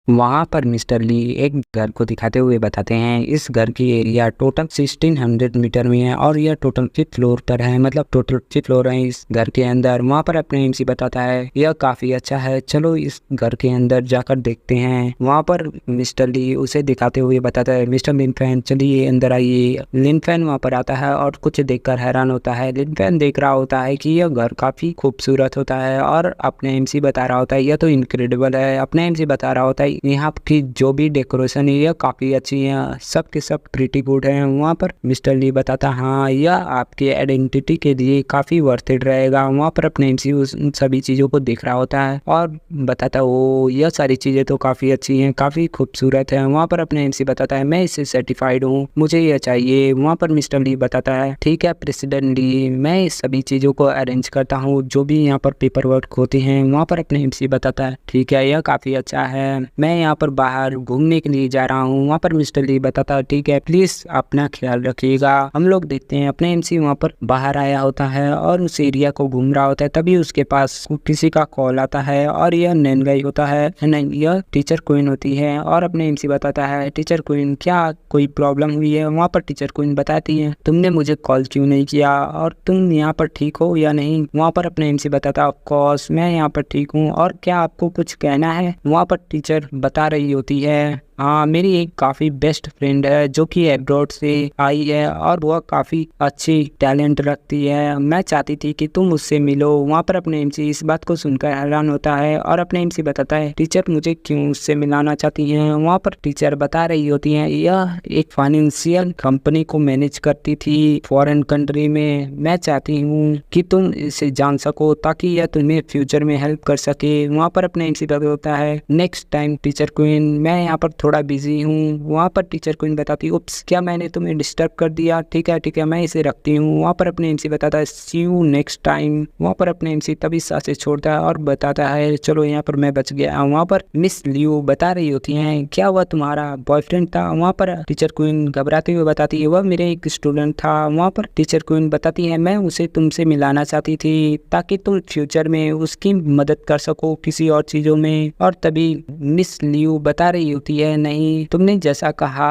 वहाँ पर मिस्टर ली एक घर को दिखाते हुए बताते हैं इस घर की एरिया टोटल 1600 मीटर में है और यह टोटल 5th फ्लोर पर है, मतलब टोटल 5 फ्लोर है इस घर के अंदर। वहाँ पर अपने एमसी बताता है यह काफी अच्छा है चलो इस घर के अंदर जाकर देखते हैं। वहाँ पर मिस्टर ली उसे दिखाते हुए बताता है मिस्टर लिनफैन चलिए अंदर आइए। लिनफैन वहाँ पर आता है और कुछ देखकर हैरान होता है। लिनफैन देख रहा होता है कि यह घर काफी खूबसूरत होता है और अपने एमसी बता रहा होता है यह तो इनक्रेडिबल है। अपने एमसी बता रहा होता है यहाँ की जो भी डेकोरेशन है यह काफी अच्छी है, सब के सब प्रीटी गुड है। वहाँ पर मिस्टर ली बताता हाँ यह आपके आइडेंटिटी के लिए काफी वर्थ इट रहेगा। वहाँ पर अपने एमसी उन सभी चीजों को देख रहा होता है और बताता ओ यह सारी चीजें तो काफी अच्छी हैं, काफी खूबसूरत है। वहाँ पर अपने एमसी बताता है मैं इससे सर्टिफाइड हूँ, मुझे यह चाहिए। वहाँ पर मिस्टर ली बताता है ठीक है प्रेसिडेंट ली मैं इस सभी चीजों को अरेंज करता हूँ जो भी यहाँ पर पेपर वर्क होते हैं। वहाँ पर अपने एमसी बताता है ठीक है यह काफी अच्छा है, मैं यहाँ पर बाहर घूमने के लिए जा रहा हूँ। वहाँ पर मिस्टर ली बताता है ठीक है प्लीज अपना ख्याल रखिएगा। हम लोग देखते हैं अपने एमसी वहाँ पर बाहर आया होता है और उस एरिया को घूम रहा होता है। तभी उसके पास किसी का कॉल आता है और यह नैन गाई होता है, नहीं यह टीचर क्वीन होती है। और अपने एमसी बताता है टीचर क्वीन क्या कोई प्रॉब्लम हुई है। वहाँ पर टीचर क्वीन बताती है तुमने मुझे कॉल क्यों नहीं किया और तुम यहाँ पर ठीक हो या नहीं। वहाँ पर अपने एमसी बताता ऑफ कोर्स मैं यहाँ पर ठीक हूँ और क्या आपको कुछ कहना है। वहाँ पर टीचर बता रही होती है हाँ, मेरी एक काफ़ी बेस्ट फ्रेंड है जो कि एब्रॉड से आई है और वह काफ़ी अच्छी टैलेंट रखती है। मैं चाहती थी कि तुम उससे मिलो। वहाँ पर अपने एमसी इस बात को सुनकर हैरान होता है और अपने एमसी बताता है टीचर मुझे क्यों उससे मिलाना चाहती हैं। वहाँ पर टीचर बता रही होती हैं यह एक फाइनेंशियल कंपनी को मैनेज करती थी फॉरेन कंट्री में। मैं चाहती हूँ कि तुम इसे जान सको ताकि यह तुम्हें फ्यूचर में हेल्प कर सके। वहाँ पर अपने एमसी बताता है नेक्स्ट टाइम टीचर क्वीन, मैं यहाँ पर थोड़ा बिजी हूँ। वहाँ पर टीचर क्वीन बताती है उप्स, क्या मैंने तुम्हें डिस्टर्ब कर दिया? ठीक है मैं इसे रखती हूँ। वहाँ पर अपने एमसी बताता है सी यू नेक्स्ट टाइम। वहाँ पर अपने एमसी तभी सांसें छोड़ता है और बताता है चलो यहाँ पर मैं बच गया। वहाँ पर मिस लियो बता रही होती हैं क्या वह तुम्हारा बॉयफ्रेंड था? वहाँ पर टीचर क्वीन घबराते हुए बताती है वह मेरे एक स्टूडेंट था। वहाँ पर टीचर क्वीन बताती है मैं उसे तुमसे मिलाना चाहती थी ताकि तुम फ्यूचर में उसकी मदद कर सको किसी और चीजों में। और तभी मिस लियू बता रही होती है नहीं, तुमने जैसा कहा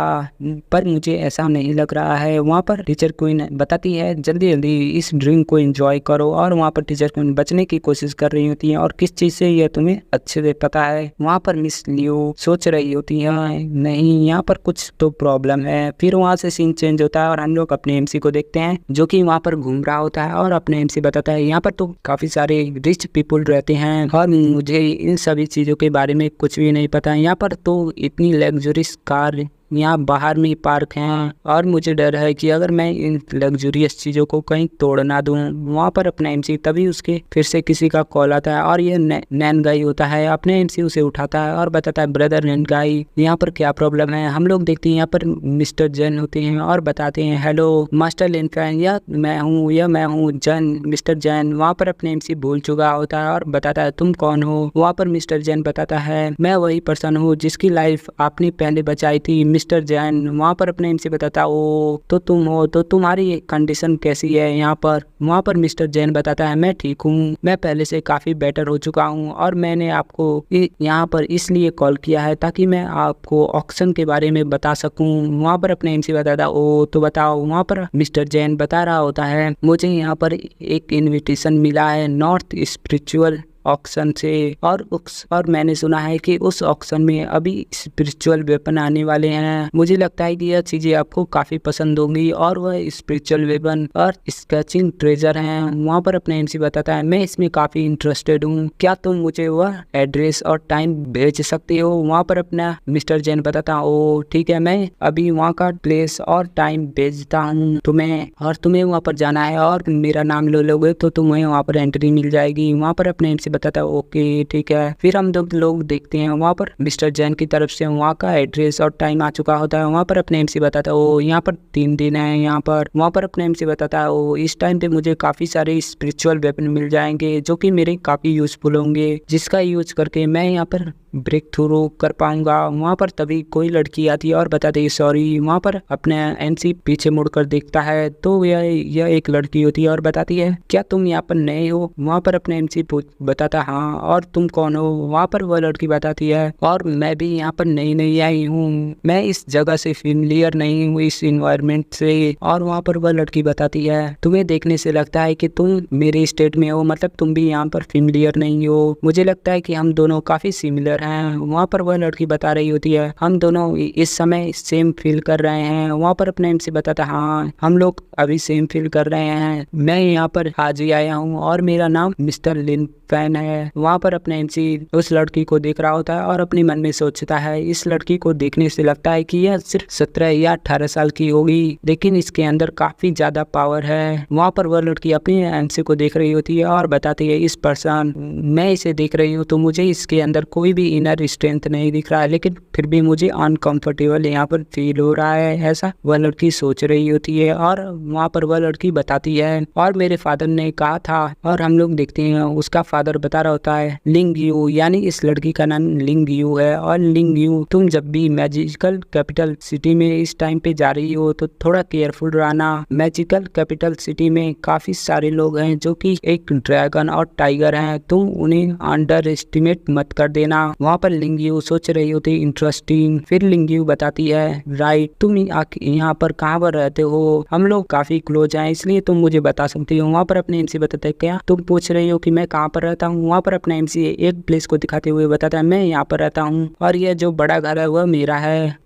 पर मुझे ऐसा नहीं लग रहा है। वहाँ पर टीचर क्वीन बताती है जल्दी जल्दी इस ड्रिंक को एंजॉय करो। और वहाँ पर टीचर क्वीन बचने की कोशिश कर रही होती है और किस चीज से यह तुम्हें अच्छे से पता है। वहाँ पर मिस लियू सोच रही होती है नहीं यहाँ पर कुछ तो प्रॉब्लम है। फिर वहाँ से सीन चेंज होता है और हम लोग अपने एमसी को देखते हैं जो कि वहाँ पर घूम रहा होता है और अपने एमसी बताता है यहाँ पर तो काफी सारे रिच पीपल रहते हैं और मुझे इन सभी चीजों के बारे में कुछ भी नहीं पता। यहाँ पर तो इतनी लग्जरियस कार यहाँ बाहर में पार्क हैं और मुझे डर है कि अगर मैं इन लग्जरियस चीज़ों को कहीं तोड़ ना दूँ। वहाँ पर अपना एमसी तभी उसके फिर से किसी का कॉल आता है और ये नैन गाई होता है। अपने एमसी उसे उठाता है और बताता है ब्रदर नैन गाई यहाँ पर क्या प्रॉब्लम है। हम लोग देखते हैं यहाँ पर मिस्टर जैन होते हैं और बताते हैं हेलो मास्टर लिन फैन, या मैं हूँ जैन, मिस्टर जैन। वहाँ पर अपने एमसी भूल चुका होता है और बताता है तुम कौन हो। वहाँ पर मिस्टर जैन बताता है मैं वही पर्सन हूँ जिसकी लाइफ आपने पहले बचाई थी मिस्टर जैन। वहाँ पर अपने एमसी बताता ओ तो तुम हो, तो तुम्हारी कंडीशन कैसी है यहाँ पर? वहाँ पर मिस्टर जैन बताता है मैं ठीक हूँ, मैं पहले से काफी बेटर हो चुका हूँ और मैंने आपको यहाँ पर इसलिए कॉल किया है ताकि मैं आपको ऑक्शन के बारे में बता सकूँ। वहाँ पर अपने एमसी बताता ओ तो बताओ। वहाँ पर मिस्टर जैन बता रहा होता है मुझे यहाँ पर एक इन्विटेशन मिला है नॉर्थ स्पिरिचुअल ऑक्शन से और मैंने सुना है कि उस ऑक्शन में अभी स्पिरिचुअल वेपन आने वाले हैं। मुझे लगता है कि यह चीजें आपको काफी पसंद होंगी और वह स्पिरिचुअल वेपन और स्केचिंग ट्रेजर हैं। वहाँ पर अपने एमसी बताता है मैं इसमें काफी इंटरेस्टेड हूँ, क्या तुम मुझे वह एड्रेस और टाइम भेज सकते हो? वहाँ पर अपना मिस्टर जैन बताता ओ ठीक है, मैं अभी वहाँ का प्लेस और टाइम भेजता हूँ तुम्हें और तुम्हें वहाँ पर जाना है और मेरा नाम ले लोगे तो तुम्हें वहाँ पर एंट्री मिल जाएगी। वहाँ पर अपने एमसी बताता है ओके ठीक है। फिर हम लोग देखते हैं वहाँ पर मिस्टर जैन की तरफ से वहाँ का एड्रेस और टाइम आ चुका होता है। वहाँ पर अपने एमसी बताता है ओ यहाँ पर 3 दिन है यहाँ पर। वहाँ पर अपने एमसी बताता है ओ इस टाइम पे मुझे काफी सारे स्पिरिचुअल वेपन मिल जाएंगे जो कि मेरे काफी यूजफुल होंगे, जिसका यूज करके मैं यहाँ पर ब्रेक थ्रू कर पाऊंगा। वहाँ पर तभी कोई लड़की आती है और बताती है सॉरी। वहाँ पर अपने एमसी पीछे मुड़कर देखता है तो यह एक लड़की होती है और बताती है क्या तुम यहाँ पर नए हो? वहाँ पर अपने एमसी बताता हाँ, और तुम कौन हो? वहाँ पर वह लड़की बताती है और मैं भी यहाँ पर नई आई हूँ, मैं इस जगह से फेमिलियर नहीं हूँ इस इन्वायरमेंट से। और वहाँ पर वह लड़की बताती है तुम्हें देखने से लगता है कि तुम मेरे स्टेट में हो, मतलब तुम भी यहाँ पर फेमिलियर नहीं हो। मुझे लगता है कि हम दोनों काफी सिमिलर हैं। वहाँ पर वह लड़की बता रही होती है हम दोनों इस समय सेम फील कर रहे हैं। वहाँ पर अपने एमसी बताता हाँ हम लोग अभी सेम फील कर रहे हैं, मैं यहाँ पर आज ही आया हूँ और मेरा नाम मिस्टर लिन फैन है। वहाँ पर अपने एमसी उस लड़की को देख रहा होता है और अपने मन में सोचता है इस लड़की को देखने से लगता है कि यह सिर्फ 17 या 18 साल की होगी लेकिन इसके अंदर काफी ज्यादा पावर है। वहाँ पर वह लड़की अपने एमसी को देख रही होती है और बताती है इस पर्सन मैं इसे देख रही हूँ तो मुझे इसके अंदर कोई भी इनर स्ट्रेंथ नहीं दिख रहा है, लेकिन फिर भी मुझे अनकंफर्टेबल यहाँ पर फील हो रहा है, ऐसा वह लड़की सोच रही होती है। और वहाँ पर वह लड़की बताती है और मेरे फादर ने कहा था, और हम लोग देखते हैं उसका फादर बता रहा होता है लिंग यू, यानी इस लड़की का नाम लिंग यू है। और लिंग यू तुम जब भी मैजिकल कैपिटल सिटी में इस टाइम पे जा रही हो तो थोड़ा केयरफुल रहना। मैजिकल कैपिटल सिटी में काफी सारे लोग हैं जो कि एक ड्रैगन और टाइगर हैं, तुम उन्हें अंडर एस्टिमेट मत कर देना। वहाँ पर लिंगयू सोच रही होती इंटरेस्टिंग। फिर लिंगयू बताती है राइट, तुम यहाँ पर कहाँ पर रहते हो, हम लोग काफी क्लोज हैं इसलिए तुम मुझे बता सकती हो। वहाँ पर अपने एमसी बताता है क्या तुम पूछ रही हो कि मैं कहाँ पर रहता हूँ। वहाँ पर अपना एमसी एक प्लेस को दिखाते हुए बताता है मैं यहाँ पर रहता हूँ और यह जो बड़ा घर है वह मेरा है।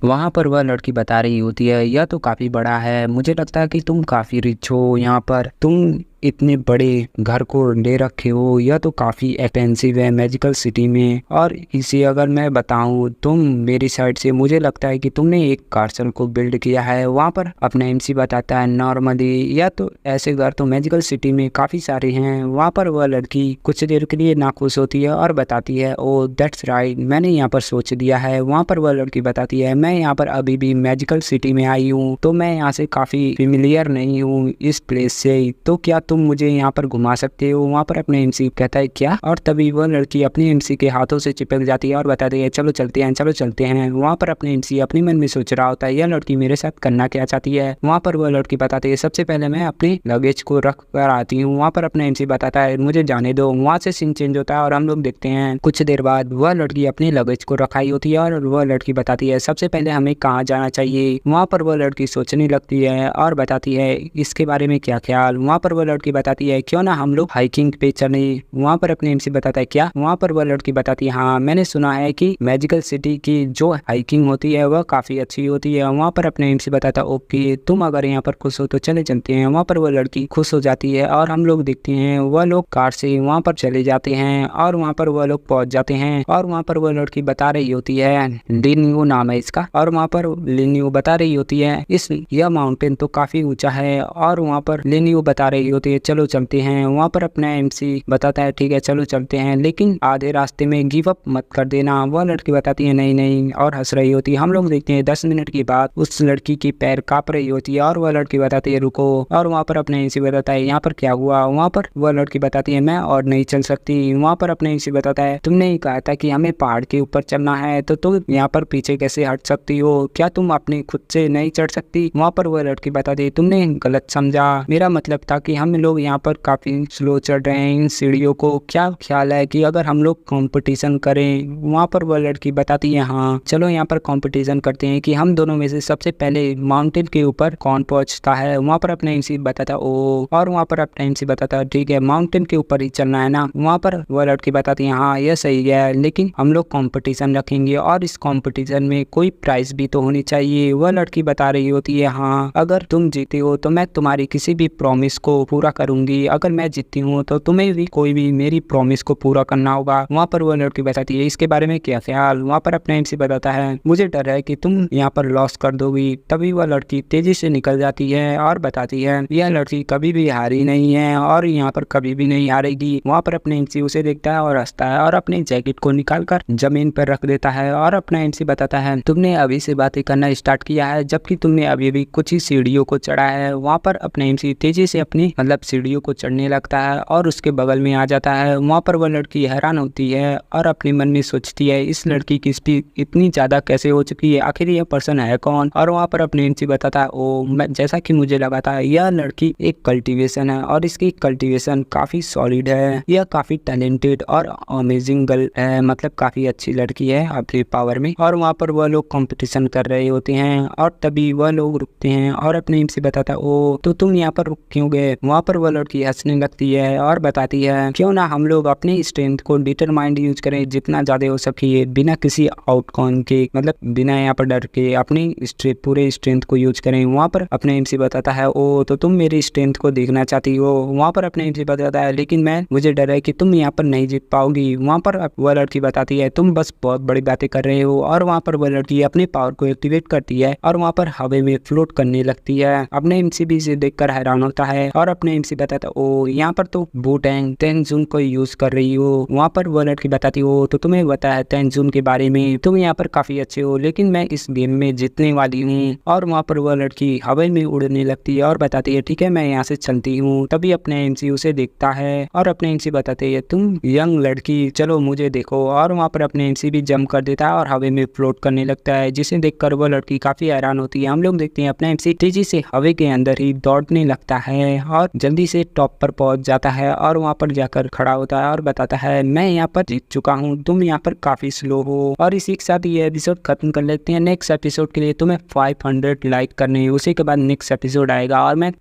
वहाँ पर वह लड़की बता रही होती है यह तो काफ़ी बड़ा है, मुझे लगता है कि तुम काफ़ी रिच हो, यहाँ पर तुम इतने बड़े घर को ले रखे हो, यह तो काफ़ी एक्सपेंसिव है मैजिकल सिटी में। और इसे अगर मैं बताऊं तुम मेरी साइड से मुझे लगता है कि तुमने एक कार्सल को बिल्ड किया है। वहाँ पर अपना एमसी बताता है नॉर्मली या तो ऐसे घर तो मैजिकल सिटी में काफ़ी सारे हैं। वहाँ पर वह लड़की कुछ देर के लिए नाखुश होती है और बताती है ओ दैट्स राइट, मैंने यहाँ पर सोच दिया है। वहाँ पर वह लड़की बताती है मैं यहाँ पर अभी भी मैजिकल सिटी में आई हूँ तो मैं यहाँ से काफ़ी फेमिलियर नहीं हूँ इस प्लेस से, तो क्या तुम मुझे यहाँ पर घुमा सकते हो। वहाँ पर अपने एमसी कहता है क्या, और तभी वह लड़की अपने एमसी के हाथों से चिपक जाती है और बताती है चलो चलते हैं चलो चलते हैं। वहाँ पर अपने एमसी अपने मन में सोच रहा होता है यह लड़की मेरे साथ करना क्या चाहती है। वहाँ पर वह लड़की बताती है सबसे पहले मैं अपने लगेज को रख कर आती हूँ। वहाँ पर अपने एमसी बताता है मुझे जाने दो। वहाँ से सीन चेंज होता है और हम लोग देखते हैं कुछ देर बाद वह लड़की अपने लगेज को रखाई होती है और वह लड़की बताती है सबसे पहले हमें कहाँ जाना चाहिए। वहाँ पर वह लड़की सोचने लगती है और बताती है इसके बारे में क्या ख्याल। वहाँ पर वह लड़की बताती है क्यों ना हम लोग हाइकिंग पे चले। वहाँ पर अपने एमसी बताता है क्या। वहाँ पर वह लड़की बताती है हाँ मैंने सुना है कि मैजिकल सिटी की जो हाइकिंग होती है वह काफी अच्छी होती है। वहाँ पर अपने एमसी बताता है ओके तुम अगर यहाँ पर खुश हो तो चले चलते हैं। वहाँ पर वह लड़की खुश हो जाती है और हम लोग देखते हैं वह लोग कार से वहाँ पर चले जाते हैं और वहाँ पर वह लोग पहुंच जाते हैं और वहाँ पर वह लड़की बता रही होती है लिन्यू नाम है इसका, और वहाँ पर लिन्यू बता रही होती है यह माउंटेन तो काफी ऊंचा है और वहाँ पर लिन्यू बता रही होती है चलो चलते हैं। वहाँ पर अपना एमसी बताता है ठीक है चलो चलते हैं लेकिन आधे रास्ते में गिव अप मत कर देना। वह लड़की बताती है नहीं नहीं और हंस रही होती है। हम लोग देखते हैं 10 मिनट के बाद उस लड़की की पैर कांप रही होती है और वह लड़की बताती है रुको, और वहाँ पर अपने एमसी बताता है यहाँ पर क्या हुआ। वहाँ पर वह लड़की बताती है मैं और नहीं चल सकती। वहाँ पर अपने एमसी बताता है तुमने ही कहा था कि हमें पहाड़ के ऊपर चलना है तो तुम यहाँ पर पीछे कैसे हट सकती हो, क्या तुम अपने खुद से नहीं चढ़ सकती। वहाँ पर वह लड़की बताती है तुमने गलत समझा, मेरा मतलब था कि हम लोग यहाँ पर काफी स्लो चढ़ रहे हैं इन सीढ़ियों को, क्या ख्याल है कि अगर हम लोग कंपटीशन करें। वहाँ पर वह लड़की बताती है हाँ चलो यहाँ पर कंपटीशन करते हैं कि हम दोनों में से सबसे पहले माउंटेन के ऊपर कौन पहुंचता है। वहाँ पर अपने एमसी बताता ओ, और वहाँ पर अपना एमसी बताता ठीक है माउंटेन के ऊपर ही चलना है ना। वहाँ पर वह लड़की बताती है हाँ यह सही है लेकिन हम लोग कंपटीशन रखेंगे और इस कंपटीशन में कोई प्राइज भी तो होनी चाहिए। वह लड़की बता रही होती है हाँ अगर तुम जीते हो तो मैं तुम्हारी किसी भी प्रॉमिस को पूरा करूंगी, अगर मैं जीतती हूँ तो तुम्हें भी कोई भी मेरी प्रॉमिस को पूरा करना होगा। वहाँ पर वह लड़की बताती है इसके बारे में क्या ख्याल। वहाँ पर अपना एमसी बताता है मुझे डर है कि तुम यहाँ पर लॉस कर दोगी। तभी वह लड़की तेजी से निकल जाती है और बताती है यह लड़की कभी भी हारी नहीं है और यहाँ पर कभी भी नहीं हारेगी। वहाँ पर अपने एमसी उसे देखता है और हंसता है और अपनी जैकेट को निकाल कर जमीन पर रख देता है और अपना एमसी बताता है तुमने अभी से बातें करना स्टार्ट किया है जबकि तुमने अभी भी कुछ ही सीढ़ियों को चढ़ा है। वहाँ पर अपने एमसी तेजी से अपनी सीढ़ियों को चढ़ने लगता है और उसके बगल में आ जाता है। वहाँ पर वह लड़की हैरान होती है और अपने मन में सोचती है इस लड़की की स्पीड इतनी ज्यादा कैसे हो चुकी है, आखिर यह पर्सन है कौन। और वहाँ पर अपने एमसी बताता है ओ जैसा कि मुझे लगा था यह लड़की एक कल्टीवेशन है और इसकी कल्टीवेशन काफी सॉलिड है, यह काफी टैलेंटेड और अमेजिंग गर्ल है, मतलब काफी अच्छी लड़की है अपने पावर में। और वहाँ पर वह लोग कंपटीशन कर रहे होते हैं और तभी वह लोग रुकते हैं और अपने एमसी बताता है ओ तो तुम यहाँ पर रुक क्यों गए। वहाँ पर वह लड़की हंसने लगती है और बताती है क्यों ना हम लोग अपनी स्ट्रेंथ को डिटरमाइंड यूज करें जितना ज्यादा हो सके बिना किसी आउटकम के, मतलब बिना यहाँ पर डर के अपनी पूरे स्ट्रेंथ को यूज करें। वहाँ पर अपने एमसी बताता है ओ तो तुम मेरी स्ट्रेंथ को देखना चाहती हो। वहाँ पर अपने एमसी बताता है लेकिन मुझे डर है कि तुम यहाँ पर नहीं जीत पाओगी। वहाँ पर वह लड़की बताती है तुम बस बहुत बड़ी बातें कर रहे हो। और वहाँ पर वह लड़की अपने पावर को एक्टिवेट करती है और वहाँ पर हवा में फ्लोट करने लगती है। अपने एमसी भी इसे देखकर हैरान होता है और अपने एमसी बताता है ओ यहाँ पर तो वू-टैंग तेंजून को यूज कर रही हो। वहाँ पर वह लड़की बताती हो तो तुम्हें बताया तेंजून के बारे में, तुम यहाँ पर काफी अच्छे हो लेकिन मैं इस गेम में जीतने वाली हूँ। और वहाँ पर वह लड़की हवा में उड़ने लगती है और बताती है ठीक है मैं यहाँ से चलती हूँ। तभी अपने एमसी उसे देखता है और अपने एमसी बताते हैं तुम यंग लड़की चलो मुझे देखो। और वहाँ पर अपने एमसी भी जंप कर देता है और हवा में फ्लोट करने लगता है जिसे देखकर वह लड़की काफी हैरान होती है। हम लोग देखते हैं अपना एमसी तेजी से हवा के अंदर ही दौड़ने लगता है और जल्दी से टॉप पर पहुंच जाता है और वहाँ पर जाकर खड़ा होता है और बताता है मैं यहाँ पर जीत चुका हूँ, तुम यहाँ पर काफी स्लो हो। और इसी के साथ ये एपिसोड खत्म कर लेते हैं। नेक्स्ट एपिसोड के लिए तुम्हें 500 लाइक करने हैं, उसी के बाद नेक्स्ट एपिसोड आएगा और मैं